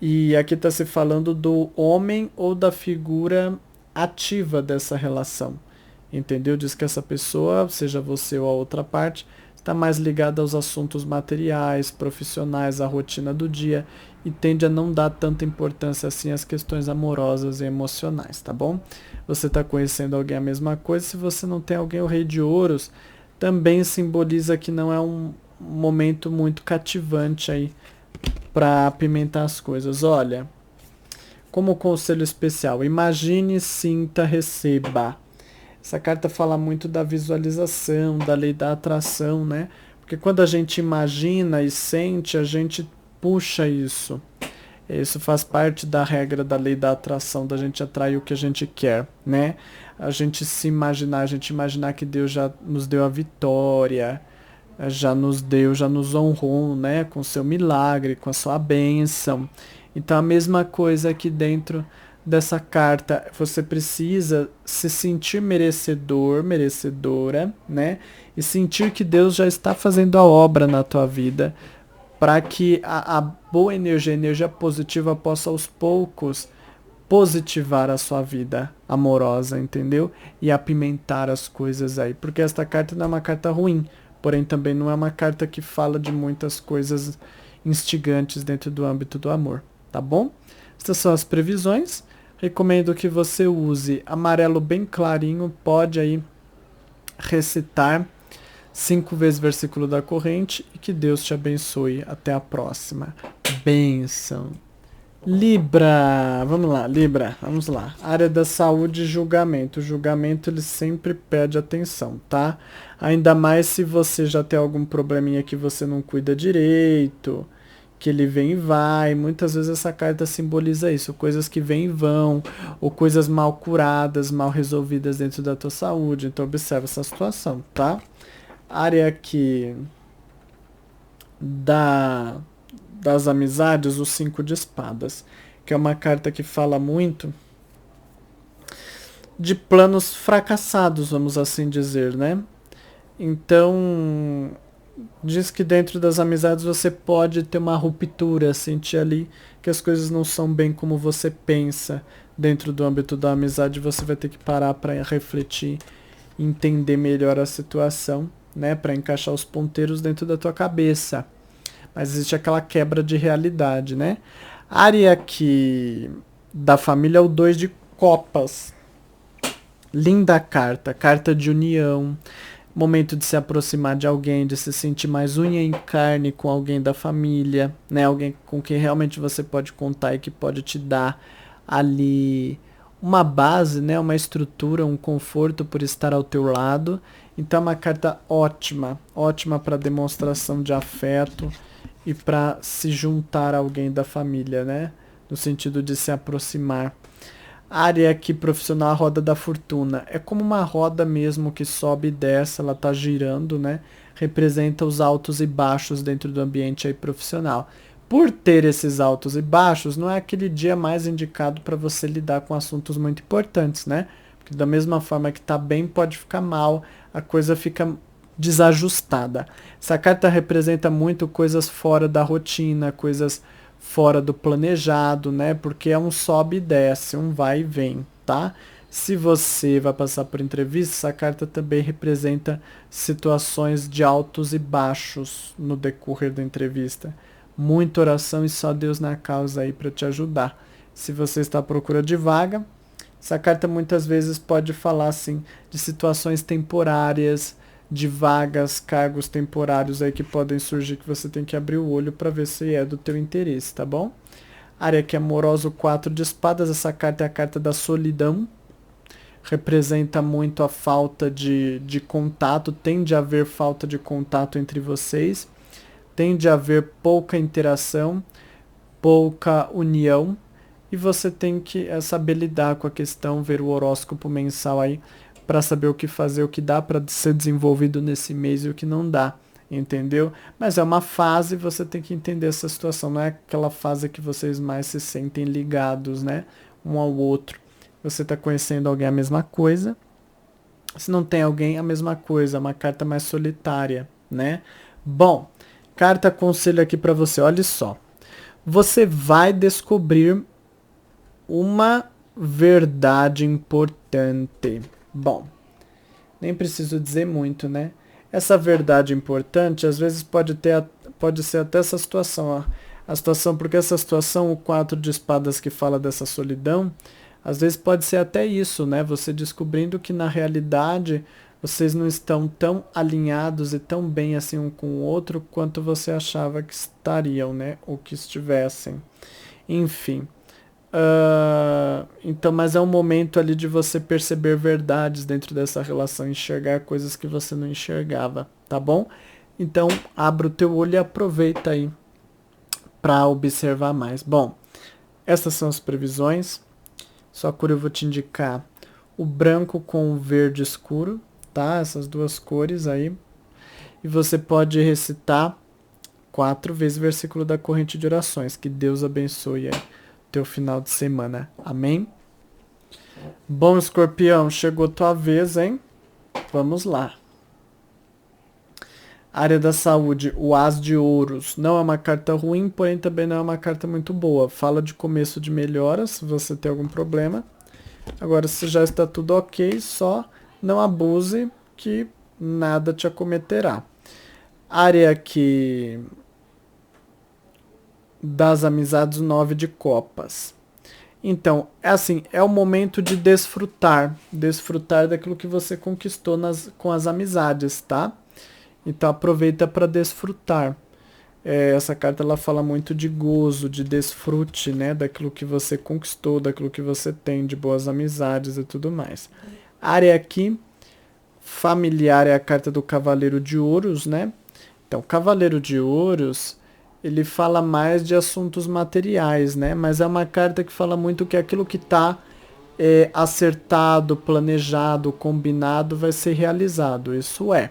E aqui está se falando do homem ou da figura ativa dessa relação. Entendeu? Diz que essa pessoa, seja você ou a outra parte, está mais ligada aos assuntos materiais, profissionais, à rotina do dia e tende a não dar tanta importância assim às questões amorosas e emocionais, tá bom? Você está conhecendo alguém a mesma coisa, se você não tem alguém, o rei de ouros também simboliza que não é um momento muito cativante aí para apimentar as coisas. Olha, como conselho especial, imagine, sinta, receba. Essa carta fala muito da visualização, da lei da atração, né? Porque quando a gente imagina e sente, a gente puxa isso. Isso faz parte da regra da lei da atração, da gente atrair o que a gente quer, né? A gente se imaginar, a gente imaginar que Deus já nos deu a vitória, já nos honrou, né? Com seu milagre, com a sua bênção. Então a mesma coisa aqui dentro dessa carta, você precisa se sentir merecedor, merecedora, né? E sentir que Deus já está fazendo a obra na tua vida, para que a boa energia, a energia positiva possa aos poucos positivar a sua vida amorosa, entendeu? E apimentar as coisas aí, porque esta carta não é uma carta ruim, porém também não é uma carta que fala de muitas coisas instigantes dentro do âmbito do amor, tá bom? Essas são as previsões. Recomendo que você use amarelo bem clarinho, pode aí recitar 5 vezes o versículo da corrente e que Deus te abençoe. Até a próxima. Bênção. Libra, vamos lá, Libra, vamos lá. Área da saúde e julgamento. O julgamento ele sempre pede atenção, tá? Ainda mais se você já tem algum probleminha que você não cuida direito, que ele vem e vai. Muitas vezes essa carta simboliza isso, coisas que vêm e vão, ou coisas mal curadas, mal resolvidas dentro da tua saúde. Então observa essa situação, tá? Área aqui da das amizades, o 5 de espadas, que é uma carta que fala muito de planos fracassados, vamos assim dizer, né? Então, diz que dentro das amizades você pode ter uma ruptura, sentir ali que as coisas não são bem como você pensa. Dentro do âmbito da amizade, você vai ter que parar para refletir, entender melhor a situação, né, para encaixar os ponteiros dentro da tua cabeça. Mas existe aquela quebra de realidade, né? A área aqui da família é o 2 de copas. Linda carta, carta de união, momento de se aproximar de alguém, de se sentir mais unha em carne com alguém da família, né? Alguém com quem realmente você pode contar e que pode te dar ali uma base, né? Uma estrutura, um conforto por estar ao teu lado. Então é uma carta ótima, ótima para demonstração de afeto e para se juntar a alguém da família, né? No sentido de se aproximar. A área aqui profissional, a roda da fortuna. É como uma roda mesmo que sobe e desce, ela tá girando, né? Representa os altos e baixos dentro do ambiente aí profissional. Por ter esses altos e baixos, não é aquele dia mais indicado para você lidar com assuntos muito importantes, né? Porque da mesma forma que tá bem, pode ficar mal, a coisa fica desajustada. Essa carta representa muito coisas fora da rotina, coisas fora do planejado, né? Porque é um sobe e desce, um vai e vem, tá? Se você vai passar por entrevista, essa carta também representa situações de altos e baixos no decorrer da entrevista. Muita oração e só Deus na causa aí para te ajudar. Se você está à procura de vaga, essa carta muitas vezes pode falar assim de situações temporárias, de vagas, cargos temporários aí que podem surgir que você tem que abrir o olho para ver se é do teu interesse, tá bom? Área que é amorosa, o 4 de espadas, essa carta é a carta da solidão, representa muito a falta de contato, tende a haver falta de contato entre vocês, tende a haver pouca interação, pouca união, e você tem que saber lidar com a questão, ver o horóscopo mensal aí, para saber o que fazer, o que dá para ser desenvolvido nesse mês e o que não dá, entendeu? Mas é uma fase, você tem que entender essa situação, não é aquela fase que vocês mais se sentem ligados, né, um ao outro. Você está conhecendo alguém a mesma coisa, se não tem alguém a mesma coisa, uma carta mais solitária, né? Bom, carta conselho aqui para você, olha só. Você vai descobrir uma verdade importante. Bom, nem preciso dizer muito, né? Essa verdade importante, às vezes pode ser até essa situação, ó. A situação, porque essa situação, o 4 de espadas que fala dessa solidão, às vezes pode ser até isso, né? Você descobrindo que na realidade vocês não estão tão alinhados e tão bem assim um com o outro quanto você achava que estariam, né? Ou que estivessem. Enfim. Então, mas é um momento ali de você perceber verdades dentro dessa relação, enxergar coisas que você não enxergava, tá bom? Então, abra o teu olho e aproveita aí para observar mais. Bom, essas são as previsões. Só que eu vou te indicar o branco com o verde escuro, tá? Essas duas cores aí. E você pode recitar 4 vezes o versículo da corrente de orações. Que Deus abençoe aí teu final de semana. Amém? Bom, escorpião, chegou tua vez, hein? Vamos lá. Área da saúde, o As de Ouros. Não é uma carta ruim, porém também não é uma carta muito boa. Fala de começo de melhora, se você tem algum problema. Agora, se já está tudo ok, só não abuse que nada te acometerá. Área aqui das amizades, 9 de copas. Então, é assim, é o momento de desfrutar daquilo que você conquistou com as amizades, tá? Então aproveita para desfrutar. essa carta ela fala muito de gozo, de desfrute, né? Daquilo que você conquistou, daquilo que você tem, de boas amizades e tudo mais. A área aqui, familiar, é a carta do Cavaleiro de Ouros, né? Então, Cavaleiro de Ouros, ele fala mais de assuntos materiais, né? Mas é uma carta que fala muito que aquilo que está acertado, planejado, combinado, vai ser realizado. Isso é.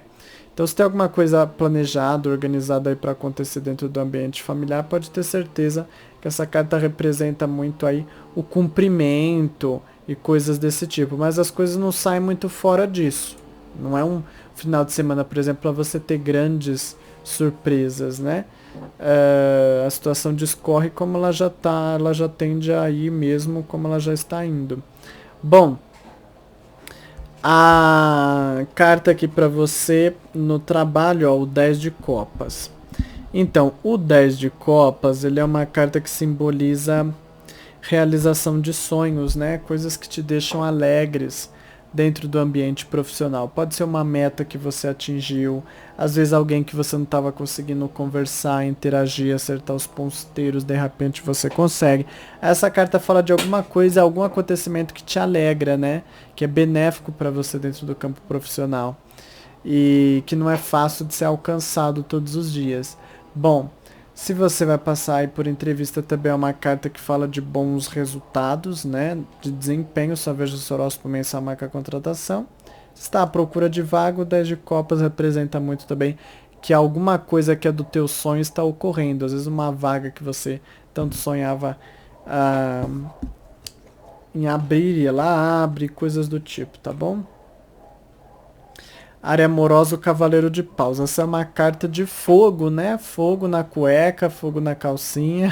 Então, se tem alguma coisa planejada, organizada aí para acontecer dentro do ambiente familiar, pode ter certeza que essa carta representa muito aí o cumprimento e coisas desse tipo. Mas as coisas não saem muito fora disso. Não é um final de semana, por exemplo, para você ter grandes surpresas, né? A situação discorre como ela já tá, ela já tende a ir mesmo como ela já está indo. Bom, a carta aqui para você no trabalho, ó, o 10 de copas. Então, o 10 de copas, ele é uma carta que simboliza realização de sonhos, né? Coisas que te deixam alegres dentro do ambiente profissional. Pode ser uma meta que você atingiu, às vezes alguém que você não estava conseguindo conversar, interagir, acertar os ponteiros, de repente você consegue. Essa carta fala de alguma coisa, algum acontecimento que te alegra, né? Que é benéfico para você dentro do campo profissional e que não é fácil de ser alcançado todos os dias. Bom, se você vai passar aí por entrevista, também é uma carta que fala de bons resultados, né? De desempenho, só veja o seu horóscopo mensal, marca a contratação. Se está à procura de vaga, o 10 de copas representa muito também que alguma coisa que é do teu sonho está ocorrendo. Às vezes uma vaga que você tanto sonhava em abrir, ela abre, coisas do tipo, tá bom? Área amorosa, o Cavaleiro de Paus. Essa é uma carta de fogo, né? Fogo na cueca, fogo na calcinha.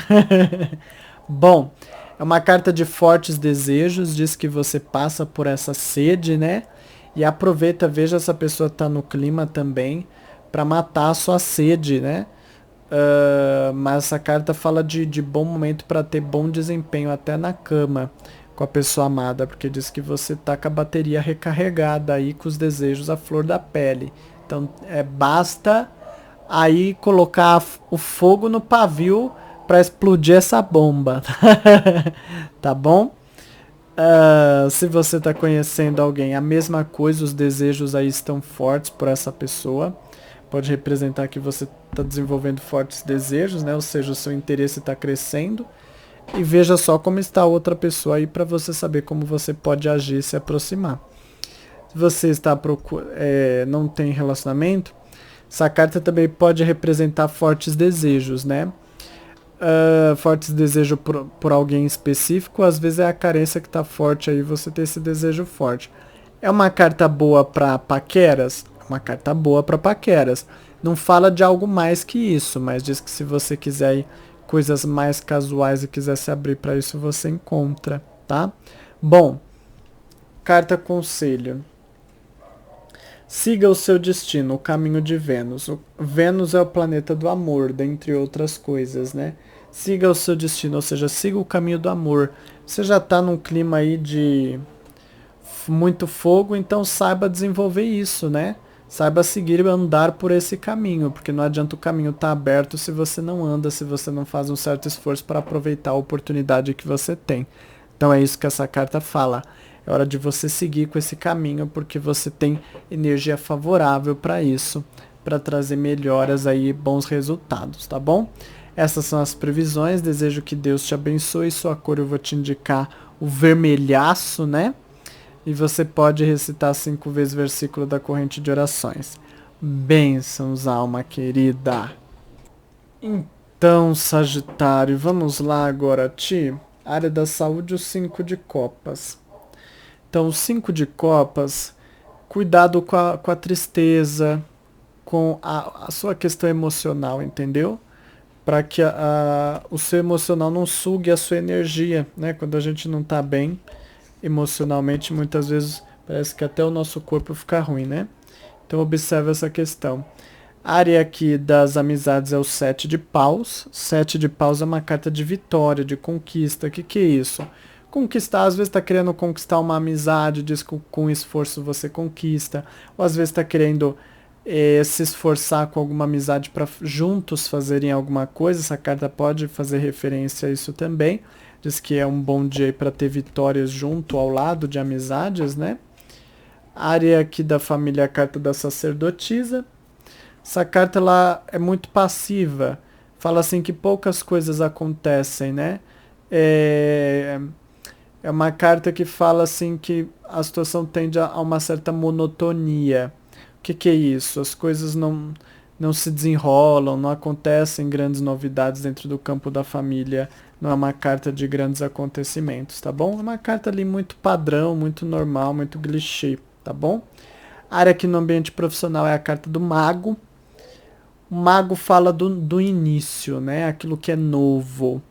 Bom, é uma carta de fortes desejos, diz que você passa por essa sede, né? E aproveita, veja essa pessoa tá no clima também, para matar a sua sede, né? Mas essa carta fala de bom momento para ter bom desempenho até na cama com a pessoa amada, porque diz que você tá com a bateria recarregada aí, com os desejos à flor da pele. Então basta aí colocar o fogo no pavio para explodir essa bomba. Tá bom? Se você tá conhecendo alguém, a mesma coisa, os desejos aí estão fortes por essa pessoa. Pode representar que você está desenvolvendo fortes desejos, né? Ou seja, o seu interesse está crescendo. E veja só como está a outra pessoa aí para você saber como você pode agir e se aproximar. Se você está não tem relacionamento, essa carta também pode representar fortes desejos, né? Fortes desejos por alguém específico, às vezes é a carência que está forte aí, você tem esse desejo forte. É uma carta boa para paqueras? Uma carta boa para paqueras. Não fala de algo mais que isso, mas diz que se você quiser aí coisas mais casuais e quiser se abrir para isso, você encontra, tá? Bom, carta conselho. Siga o seu destino, o caminho de Vênus. Vênus é o planeta do amor, dentre outras coisas, né? Siga o seu destino, ou seja, siga o caminho do amor. Você já tá num clima aí de muito fogo, então saiba desenvolver isso, né? Saiba seguir e andar por esse caminho, porque não adianta o caminho estar aberto se você não anda, se você não faz um certo esforço para aproveitar a oportunidade que você tem. Então é isso que essa carta fala. É hora de você seguir com esse caminho, porque você tem energia favorável para isso, para trazer melhoras aí, bons resultados, tá bom? Essas são as previsões, desejo que Deus te abençoe. Sua cor eu vou te indicar o vermelhaço, né? E você pode recitar 5 vezes o versículo da corrente de orações. Bênçãos, alma querida. Então, Sagitário, vamos lá agora, Ti. Área da saúde, o 5 de copas. Então, o 5 de copas, cuidado com a tristeza, com a sua questão emocional, entendeu? Para que o seu emocional não sugue a sua energia, né? Quando a gente não tá bem emocionalmente, muitas vezes parece que até o nosso corpo fica ruim, né? Então observe essa questão. A área aqui das amizades é o 7 de paus. 7 de paus é uma carta de vitória, de conquista. O que é isso? Conquistar, às vezes está querendo conquistar uma amizade, diz que com esforço você conquista. Ou às vezes está querendo se esforçar com alguma amizade para juntos fazerem alguma coisa. Essa carta pode fazer referência a isso também. Diz que é um bom dia para ter vitórias junto ao lado de amizades, né? A área aqui da família é a carta da sacerdotisa. Essa carta ela é muito passiva. Fala assim que poucas coisas acontecem, né? É uma carta que fala assim que a situação tende a uma certa monotonia. O que é isso? As coisas não se desenrolam, não acontecem grandes novidades dentro do campo da família. Não é uma carta de grandes acontecimentos, tá bom? É uma carta ali muito padrão, muito normal, muito clichê, tá bom? A área aqui no ambiente profissional é a carta do mago. O mago fala do início, né? Aquilo que é novo.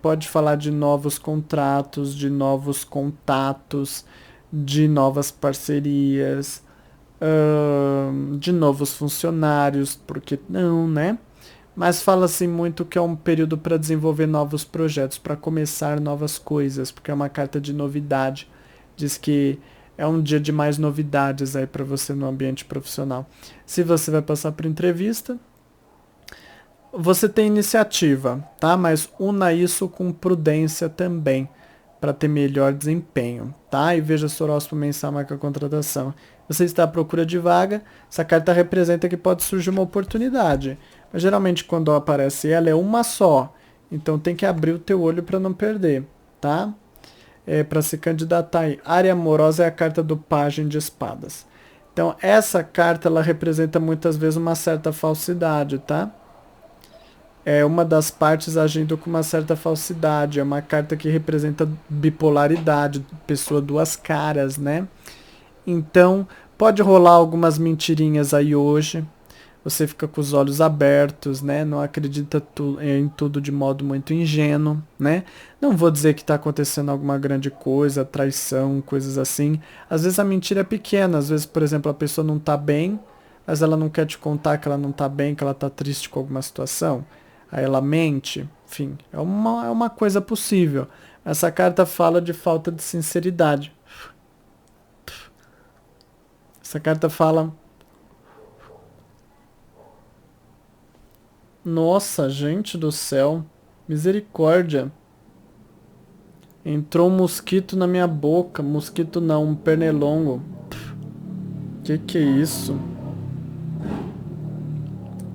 Pode falar de novos contratos, de novos contatos, de novas parcerias, de novos funcionários, porque não, né? Mas fala-se muito que é um período para desenvolver novos projetos, para começar novas coisas, porque é uma carta de novidade. Diz que é um dia de mais novidades aí para você no ambiente profissional. Se você vai passar por entrevista, você tem iniciativa, tá? Mas una isso com prudência também, para ter melhor desempenho, tá? E veja seu horóscopo mensal, marca a contratação. Você está à procura de vaga, essa carta representa que pode surgir uma oportunidade. Mas geralmente quando aparece ela é uma só. Então tem que abrir o teu olho para não perder, tá? Para se candidatar aí. Área amorosa é a carta do Pajem de Espadas. Então essa carta ela representa muitas vezes uma certa falsidade, tá? É uma das partes agindo com uma certa falsidade. É uma carta que representa bipolaridade, pessoa duas caras, né? Então, pode rolar algumas mentirinhas aí hoje. Você fica com os olhos abertos, né? Não acredita em tudo de modo muito ingênuo, né? Não vou dizer que está acontecendo alguma grande coisa, traição, coisas assim. Às vezes a mentira é pequena. Às vezes, por exemplo, a pessoa não está bem, mas ela não quer te contar que ela não está bem, que ela está triste com alguma situação. Aí ela mente, enfim, é uma coisa possível. Essa carta fala de falta de sinceridade. Essa carta fala... Nossa, gente do céu, misericórdia. Entrou um mosquito na minha boca, mosquito não, um pernilongo. Que é isso?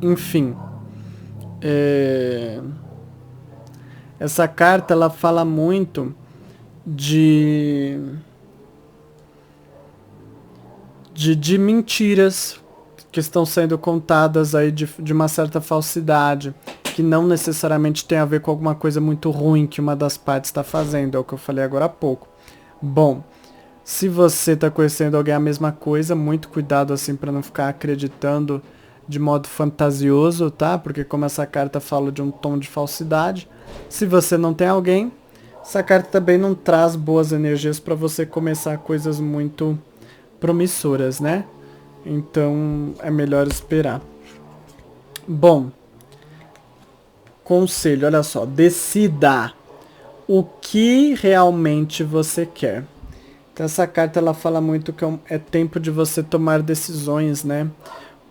Enfim... Essa carta ela fala muito de mentiras que estão sendo contadas aí de uma certa falsidade, que não necessariamente tem a ver com alguma coisa muito ruim que uma das partes está fazendo, é o que eu falei agora há pouco. Bom, se você está conhecendo alguém a mesma coisa, muito cuidado assim para não ficar acreditando de modo fantasioso, tá? Porque como essa carta fala de um tom de falsidade, se você não tem alguém, essa carta também não traz boas energias para você começar coisas muito promissoras, né? Então é melhor esperar. Bom, conselho, olha só, decida o que realmente você quer. Então essa carta ela fala muito que é tempo de você tomar decisões, né?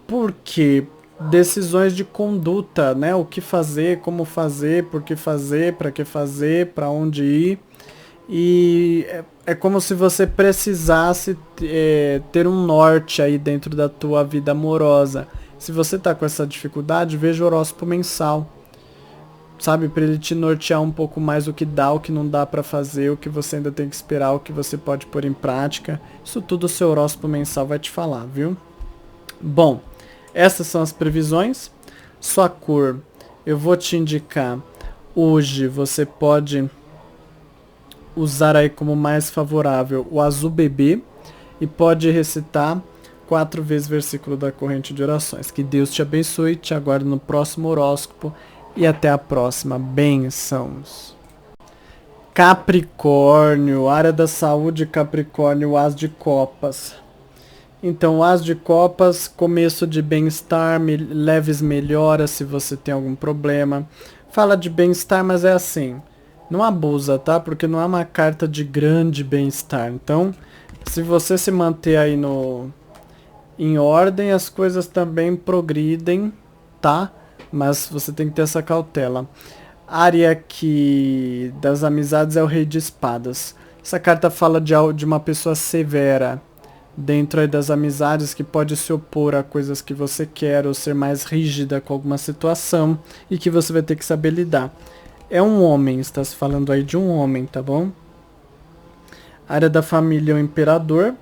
Porque decisões de conduta, né? O que fazer, como fazer, por que fazer, para que fazer, para onde ir. E é como se você precisasse ter um norte aí dentro da tua vida amorosa. Se você tá com essa dificuldade, veja o horóscopo mensal. Sabe, para ele te nortear um pouco mais o que dá, o que não dá para fazer, o que você ainda tem que esperar, o que você pode pôr em prática. Isso tudo o seu horóscopo mensal vai te falar, viu? Bom, essas são as previsões. Sua cor, eu vou te indicar. Hoje você pode usar aí como mais favorável o azul bebê e pode recitar 4 vezes o versículo da corrente de orações. Que Deus te abençoe, te aguardo no próximo horóscopo e até a próxima. Bençãos. Capricórnio, área da saúde, Capricórnio, as de copas. Então, as de copas, começo de bem-estar, leves melhoras se você tem algum problema. Fala de bem-estar, mas é assim, não abusa, tá? Porque não é uma carta de grande bem-estar. Então, se você se manter aí em ordem, as coisas também progridem, tá? Mas você tem que ter essa cautela. Área aqui das amizades é o Rei de Espadas. Essa carta fala de uma pessoa severa dentro aí das amizades que pode se opor a coisas que você quer ou ser mais rígida com alguma situação e que você vai ter que saber lidar. É um homem, está se falando aí de um homem, tá bom? Área da família, o imperador.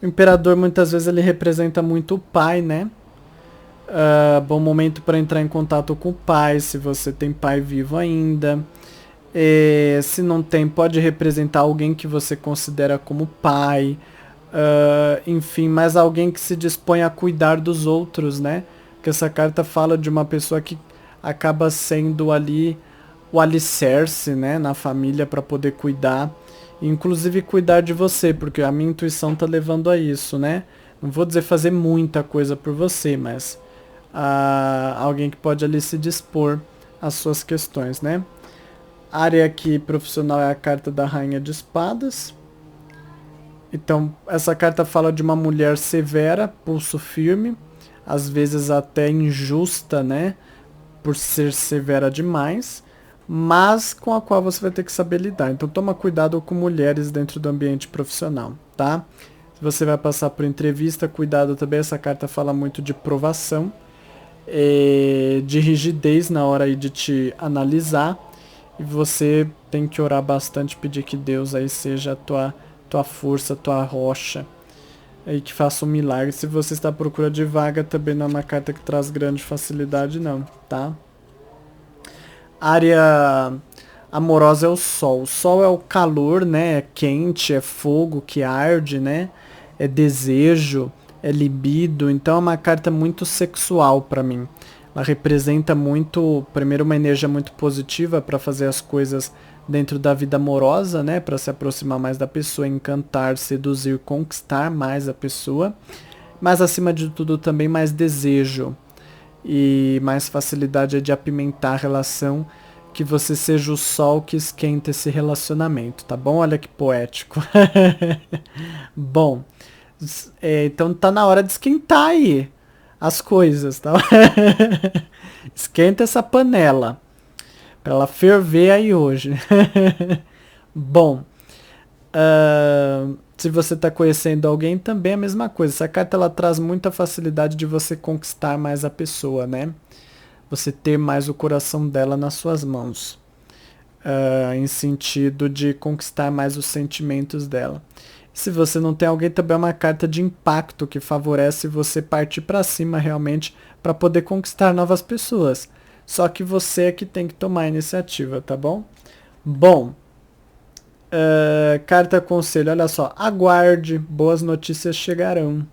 O imperador muitas vezes ele representa muito o pai, né? Bom momento para entrar em contato com o pai, se você tem pai vivo ainda. Se não tem, pode representar alguém que você considera como pai. Enfim, mas alguém que se dispõe a cuidar dos outros, né? Porque essa carta fala de uma pessoa que acaba sendo ali o alicerce, né, na família para poder cuidar, inclusive cuidar de você, porque a minha intuição tá levando a isso, né? Não vou dizer fazer muita coisa por você, mas alguém que pode ali se dispor às suas questões, né? A área aqui profissional é a carta da Rainha de Espadas. Então, essa carta fala de uma mulher severa, pulso firme, às vezes até injusta, né? Por ser severa demais, mas com a qual você vai ter que saber lidar. Então, toma cuidado com mulheres dentro do ambiente profissional, tá? Se você vai passar por entrevista, cuidado também. Essa carta fala muito de provação, de rigidez na hora aí de te analisar. E você tem que orar bastante, pedir que Deus aí seja a tua força, tua rocha, aí que faça um milagre. Se você está à procura de vaga, também não é uma carta que traz grande facilidade não, tá? Área amorosa é o Sol. O Sol é o calor, né? É quente, é fogo que arde, né? É desejo, é libido. Então é uma carta muito sexual para mim. Ela representa muito, primeiro, uma energia muito positiva para fazer as coisas dentro da vida amorosa, né? Para se aproximar mais da pessoa, encantar, seduzir, conquistar mais a pessoa. Mas acima de tudo também mais desejo e mais facilidade de apimentar a relação, que você seja o sol que esquenta esse relacionamento, tá bom? Olha que poético. Bom, então tá na hora de esquentar aí as coisas, tá? Esquenta essa panela pra ela ferver aí hoje. Bom, se você está conhecendo alguém, também é a mesma coisa. Essa carta ela traz muita facilidade de você conquistar mais a pessoa, né? Você ter mais o coração dela nas suas mãos. Em sentido de conquistar mais os sentimentos dela. Se você não tem alguém, também é uma carta de impacto que favorece você partir para cima realmente para poder conquistar novas pessoas. Só que você é que tem que tomar a iniciativa, tá bom? Bom, carta conselho, olha só, aguarde, boas notícias chegarão.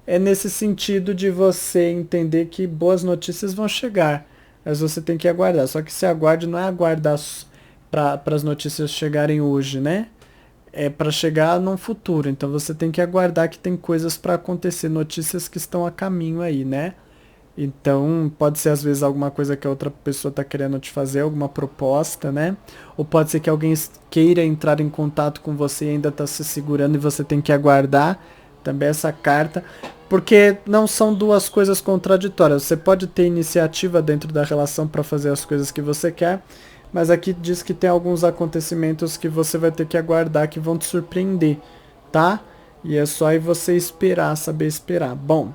É nesse sentido de você entender que boas notícias vão chegar, mas você tem que aguardar. Só que se aguarde não é aguardar para as notícias chegarem hoje, né? É para chegar no futuro. Então você tem que aguardar que tem coisas para acontecer, notícias que estão a caminho aí, né? Então, pode ser às vezes alguma coisa que a outra pessoa está querendo te fazer, alguma proposta, né? Ou pode ser que alguém queira entrar em contato com você e ainda está se segurando e você tem que aguardar também essa carta. Porque não são duas coisas contraditórias. Você pode ter iniciativa dentro da relação para fazer as coisas que você quer, mas aqui diz que tem alguns acontecimentos que você vai ter que aguardar que vão te surpreender, tá? E é só aí você esperar, saber esperar. Bom,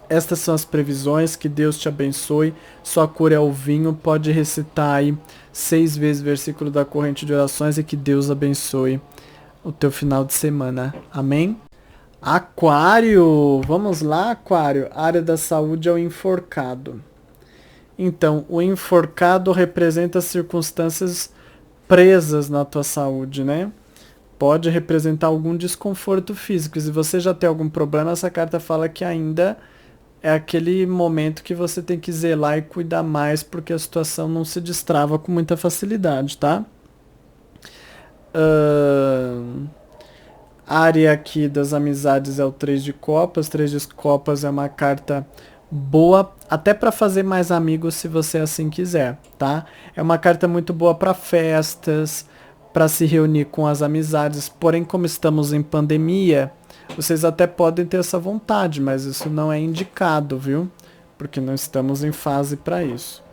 estas são as previsões, que Deus te abençoe. Sua cor é o vinho, pode recitar aí 6 vezes o versículo da corrente de orações e que Deus abençoe o teu final de semana. Amém? Aquário, vamos lá, Aquário. A área da saúde é o enforcado. Então, o enforcado representa circunstâncias presas na tua saúde, né? Pode representar algum desconforto físico. Se você já tem algum problema, essa carta fala que ainda é aquele momento que você tem que zelar e cuidar mais, porque a situação não se destrava com muita facilidade, tá? A área aqui das amizades é o 3 de copas. 3 de copas é uma carta boa até para fazer mais amigos, se você assim quiser, tá? É uma carta muito boa para festas, para se reunir com as amizades. Porém, como estamos em pandemia, vocês até podem ter essa vontade, mas isso não é indicado, viu? Porque não estamos em fase para isso.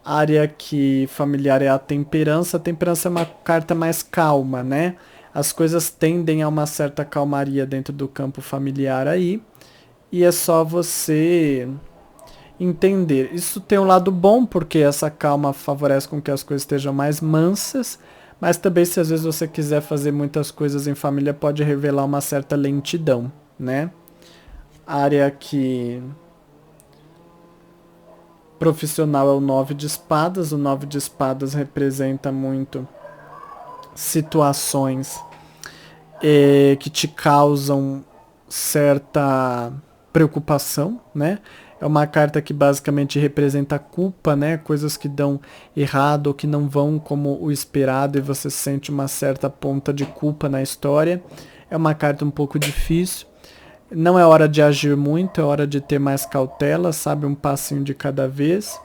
A área que familiar é a temperança. A temperança é uma carta mais calma, né? As coisas tendem a uma certa calmaria dentro do campo familiar aí. E é só você entender. Isso tem um lado bom, porque essa calma favorece com que as coisas estejam mais mansas. Mas também, se às vezes você quiser fazer muitas coisas em família, pode revelar uma certa lentidão, né? A área que profissional é o 9 de espadas. O 9 de espadas representa muito situações que te causam certa preocupação, né? É uma carta que basicamente representa a culpa, né? Coisas que dão errado ou que não vão como o esperado e você sente uma certa ponta de culpa na história. É uma carta um pouco difícil. Não é hora de agir muito, é hora de ter mais cautela, sabe? Um passinho de cada vez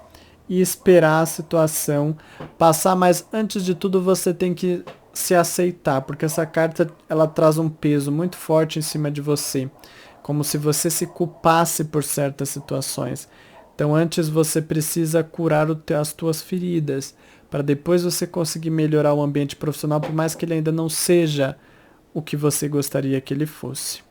e esperar a situação passar, mas antes de tudo você tem que se aceitar, porque essa carta ela traz um peso muito forte em cima de você, como se você se culpasse por certas situações. Então antes você precisa curar as tuas feridas, para depois você conseguir melhorar o ambiente profissional, por mais que ele ainda não seja o que você gostaria que ele fosse.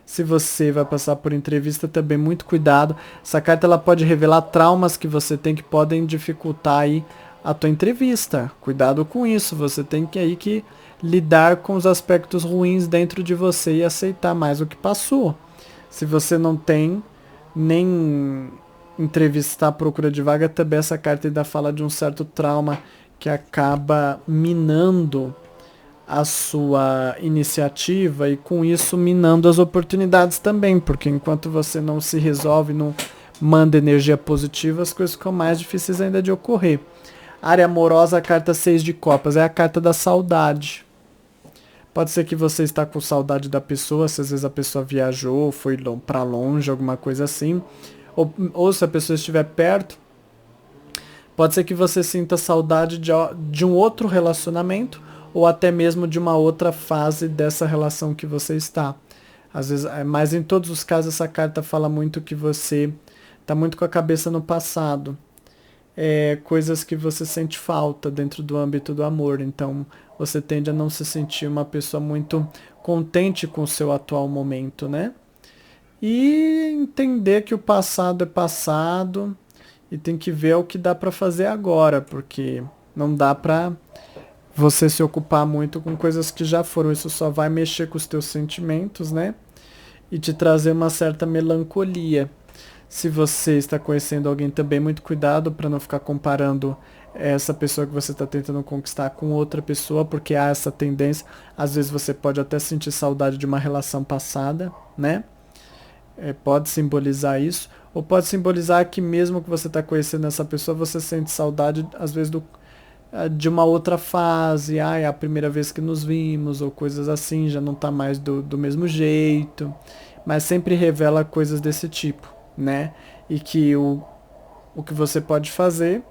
Se você vai passar por entrevista, também muito cuidado. Essa carta ela pode revelar traumas que você tem que podem dificultar aí a tua entrevista. Cuidado com isso. Você tem que lidar com os aspectos ruins dentro de você e aceitar mais o que passou. Se você não tem nem entrevista à procura de vaga, também essa carta ainda fala de um certo trauma que acaba minando a sua iniciativa e com isso minando as oportunidades também, porque enquanto você não se resolve, não manda energia positiva, as coisas ficam mais difíceis ainda de ocorrer. Área amorosa, a carta 6 de copas, é a carta da saudade. Pode ser que você está com saudade da pessoa, se às vezes a pessoa viajou, foi para longe, alguma coisa assim, ou se a pessoa estiver perto, pode ser que você sinta saudade de um outro relacionamento, ou até mesmo de uma outra fase dessa relação que você está. Às vezes, mas em todos os casos essa carta fala muito que você está muito com a cabeça no passado. Coisas que você sente falta dentro do âmbito do amor. Então você tende a não se sentir uma pessoa muito contente com o seu atual momento, né? E entender que o passado é passado e tem que ver o que dá para fazer agora, porque não dá para você se ocupar muito com coisas que já foram. Isso só vai mexer com os teus sentimentos, né? E te trazer uma certa melancolia. Se você está conhecendo alguém também, muito cuidado para não ficar comparando essa pessoa que você está tentando conquistar com outra pessoa, porque há essa tendência. Às vezes você pode até sentir saudade de uma relação passada, né? Pode simbolizar isso. Ou pode simbolizar que mesmo que você está conhecendo essa pessoa, você sente saudade, às vezes, de uma outra fase, é a primeira vez que nos vimos, ou coisas assim, já não tá mais do mesmo jeito, mas sempre revela coisas desse tipo, né? E que o que você pode fazer,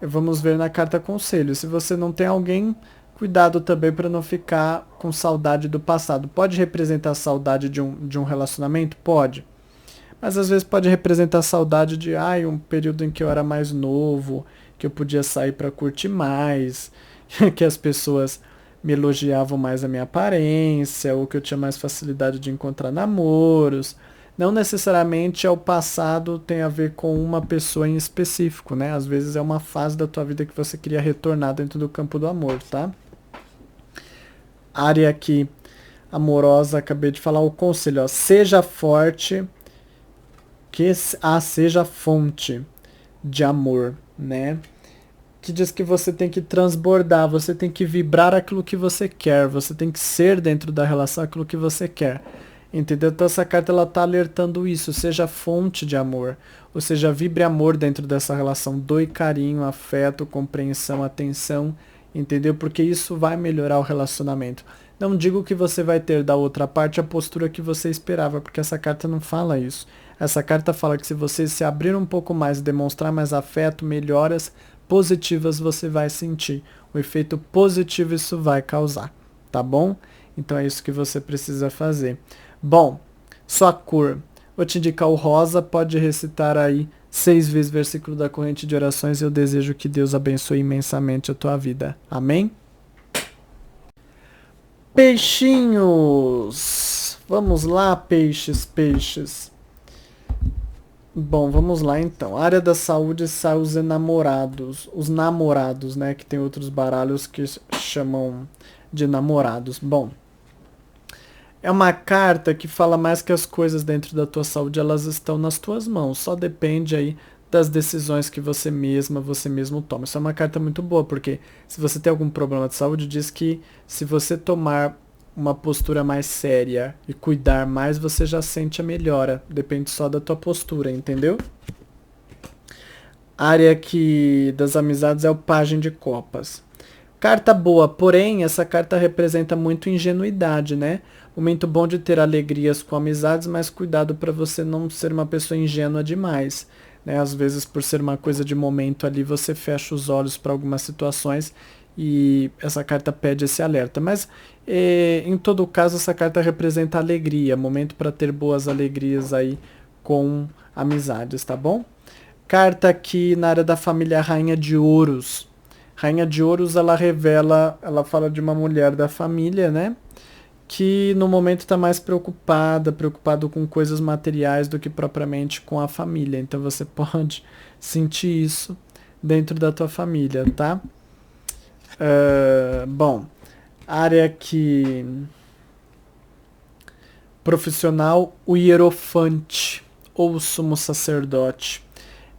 vamos ver na carta conselho. Se você não tem alguém, cuidado também para não ficar com saudade do passado. Pode representar saudade de um relacionamento? Pode. Mas às vezes pode representar saudade de um período em que eu era mais novo, que eu podia sair para curtir mais, que as pessoas me elogiavam mais a minha aparência, ou que eu tinha mais facilidade de encontrar namoros. Não necessariamente o passado tem a ver com uma pessoa em específico, né? Às vezes é uma fase da tua vida que você queria retornar dentro do campo do amor, tá? Área aqui amorosa, acabei de falar o conselho, ó, seja forte, seja fonte de amor, né? Que diz que você tem que transbordar, você tem que vibrar aquilo que você quer, você tem que ser dentro da relação aquilo que você quer. Entendeu? Então essa carta ela tá alertando isso, seja fonte de amor, ou seja, vibre amor dentro dessa relação, doe carinho, afeto, compreensão, atenção, entendeu? Porque isso vai melhorar o relacionamento. Não digo que você vai ter da outra parte a postura que você esperava, porque essa carta não fala isso. Essa carta fala que se você se abrir um pouco mais, demonstrar mais afeto, melhoras positivas você vai sentir. O efeito positivo isso vai causar, tá bom? Então é isso que você precisa fazer. Bom, sua cor. Vou te indicar o rosa, pode recitar aí 6 vezes o versículo da corrente de orações e eu desejo que Deus abençoe imensamente a tua vida. Amém? Peixinhos! Vamos lá, peixes, peixes. Bom, vamos lá então. Área da saúde sai os enamorados. Os namorados, né? Que tem outros baralhos que chamam de namorados. Bom, é uma carta que fala mais que as coisas dentro da tua saúde, elas estão nas tuas mãos. Só depende aí das decisões que você mesmo toma. Isso é uma carta muito boa, porque se você tem algum problema de saúde, diz que se você tomar uma postura mais séria e cuidar mais, você já sente a melhora. Depende só da tua postura, entendeu? Área aqui das amizades é o Pajem de Copas. Carta boa, porém, essa carta representa muito ingenuidade, né? Momento bom de ter alegrias com amizades, mas cuidado para você não ser uma pessoa ingênua demais, né? Às vezes, por ser uma coisa de momento ali, você fecha os olhos para algumas situações e essa carta pede esse alerta. Mas, em todo caso, essa carta representa alegria, momento para ter boas alegrias aí com amizades, tá bom? Carta aqui na área da família Rainha de Ouros. Rainha de Ouros, ela fala de uma mulher da família, né? Que no momento está mais preocupado com coisas materiais do que propriamente com a família. Então você pode sentir isso dentro da tua família, tá? Bom, área que profissional, o hierofante ou o sumo sacerdote.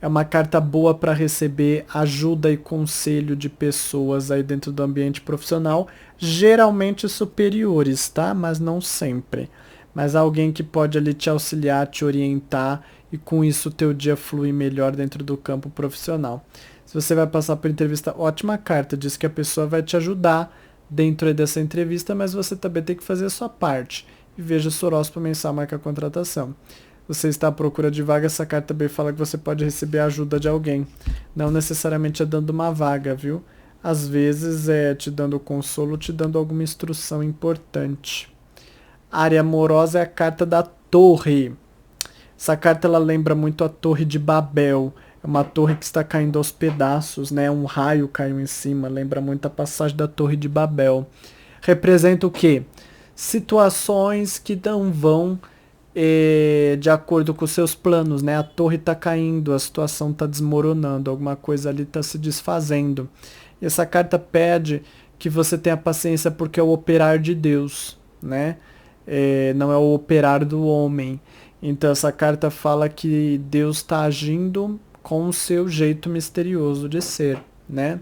É uma carta boa para receber ajuda e conselho de pessoas aí dentro do ambiente profissional, geralmente superiores, tá? Mas não sempre. Mas alguém que pode ali te auxiliar, te orientar e com isso o teu dia flui melhor dentro do campo profissional. Se você vai passar por entrevista, ótima carta, diz que a pessoa vai te ajudar dentro dessa entrevista, mas você também tem que fazer a sua parte. E veja o horóscopo mensal, marca a contratação. Você está à procura de vaga, essa carta também fala que você pode receber a ajuda de alguém. Não necessariamente é dando uma vaga, viu? Às vezes é te dando consolo, te dando alguma instrução importante. Área amorosa é a carta da torre. Essa carta ela lembra muito a Torre de Babel. É uma torre que está caindo aos pedaços, né? Um raio caiu em cima, lembra muito a passagem da Torre de Babel. Representa o quê? Situações que não vão de acordo com os seus planos, né? A torre está caindo, a situação está desmoronando, alguma coisa ali está se desfazendo. E essa carta pede que você tenha paciência porque é o operar de Deus, né? Não é o operar do homem. Então essa carta fala que Deus está agindo com o seu jeito misterioso de ser, né?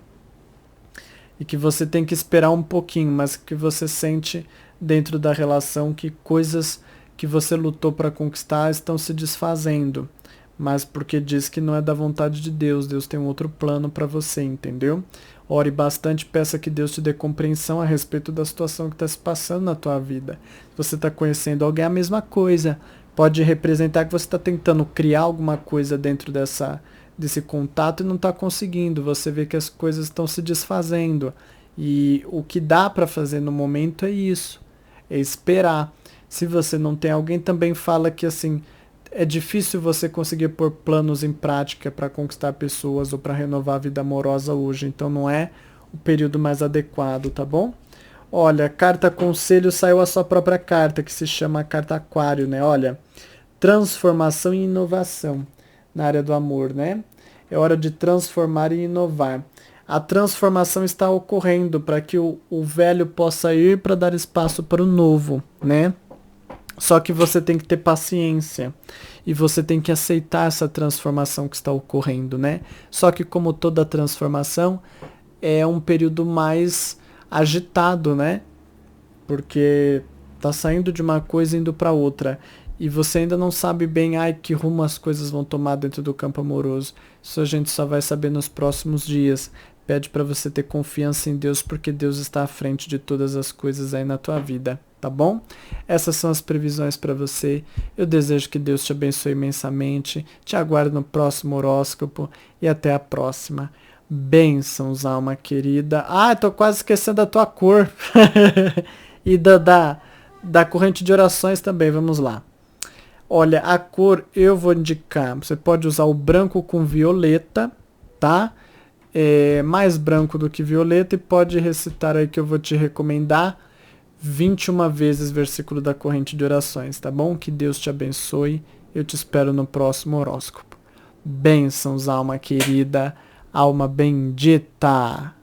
E que você tem que esperar um pouquinho, mas que você sente dentro da relação que coisas que você lutou para conquistar estão se desfazendo, mas porque diz que não é da vontade de Deus, Deus tem um outro plano para você, entendeu? Ore bastante, peça que Deus te dê compreensão a respeito da situação que está se passando na tua vida. Se você está conhecendo alguém, é a mesma coisa. Pode representar que você está tentando criar alguma coisa dentro desse contato e não está conseguindo. Você vê que as coisas estão se desfazendo. E o que dá para fazer no momento é isso, é esperar. Se você não tem alguém, também fala que assim é difícil você conseguir pôr planos em prática para conquistar pessoas ou para renovar a vida amorosa hoje. Então não é o período mais adequado, tá bom? Olha, carta conselho, saiu a sua própria carta, que se chama carta Aquário, né? Olha, transformação e inovação na área do amor, né? É hora de transformar e inovar. A transformação está ocorrendo para que o velho possa ir para dar espaço para o novo, né? Só que você tem que ter paciência e você tem que aceitar essa transformação que está ocorrendo, né? Só que como toda transformação é um período mais agitado, né? Porque tá saindo de uma coisa e indo para outra e você ainda não sabe bem que rumo as coisas vão tomar dentro do campo amoroso. Isso a gente só vai saber nos próximos dias. Pede para você ter confiança em Deus porque Deus está à frente de todas as coisas aí na tua vida. tá bom? Essas são as previsões para você. Eu desejo que Deus te abençoe imensamente. Te aguardo no próximo horóscopo e até a próxima. Bênçãos, alma querida. Ah, tô quase esquecendo da tua cor. E da corrente de orações também, vamos lá. Olha, a cor eu vou indicar. Você pode usar o branco com violeta, tá? Mais branco do que violeta, e pode recitar aí que eu vou te recomendar 21 vezes versículo da corrente de orações, tá bom? Que Deus te abençoe. Eu te espero no próximo horóscopo. Bênçãos, alma querida, alma bendita.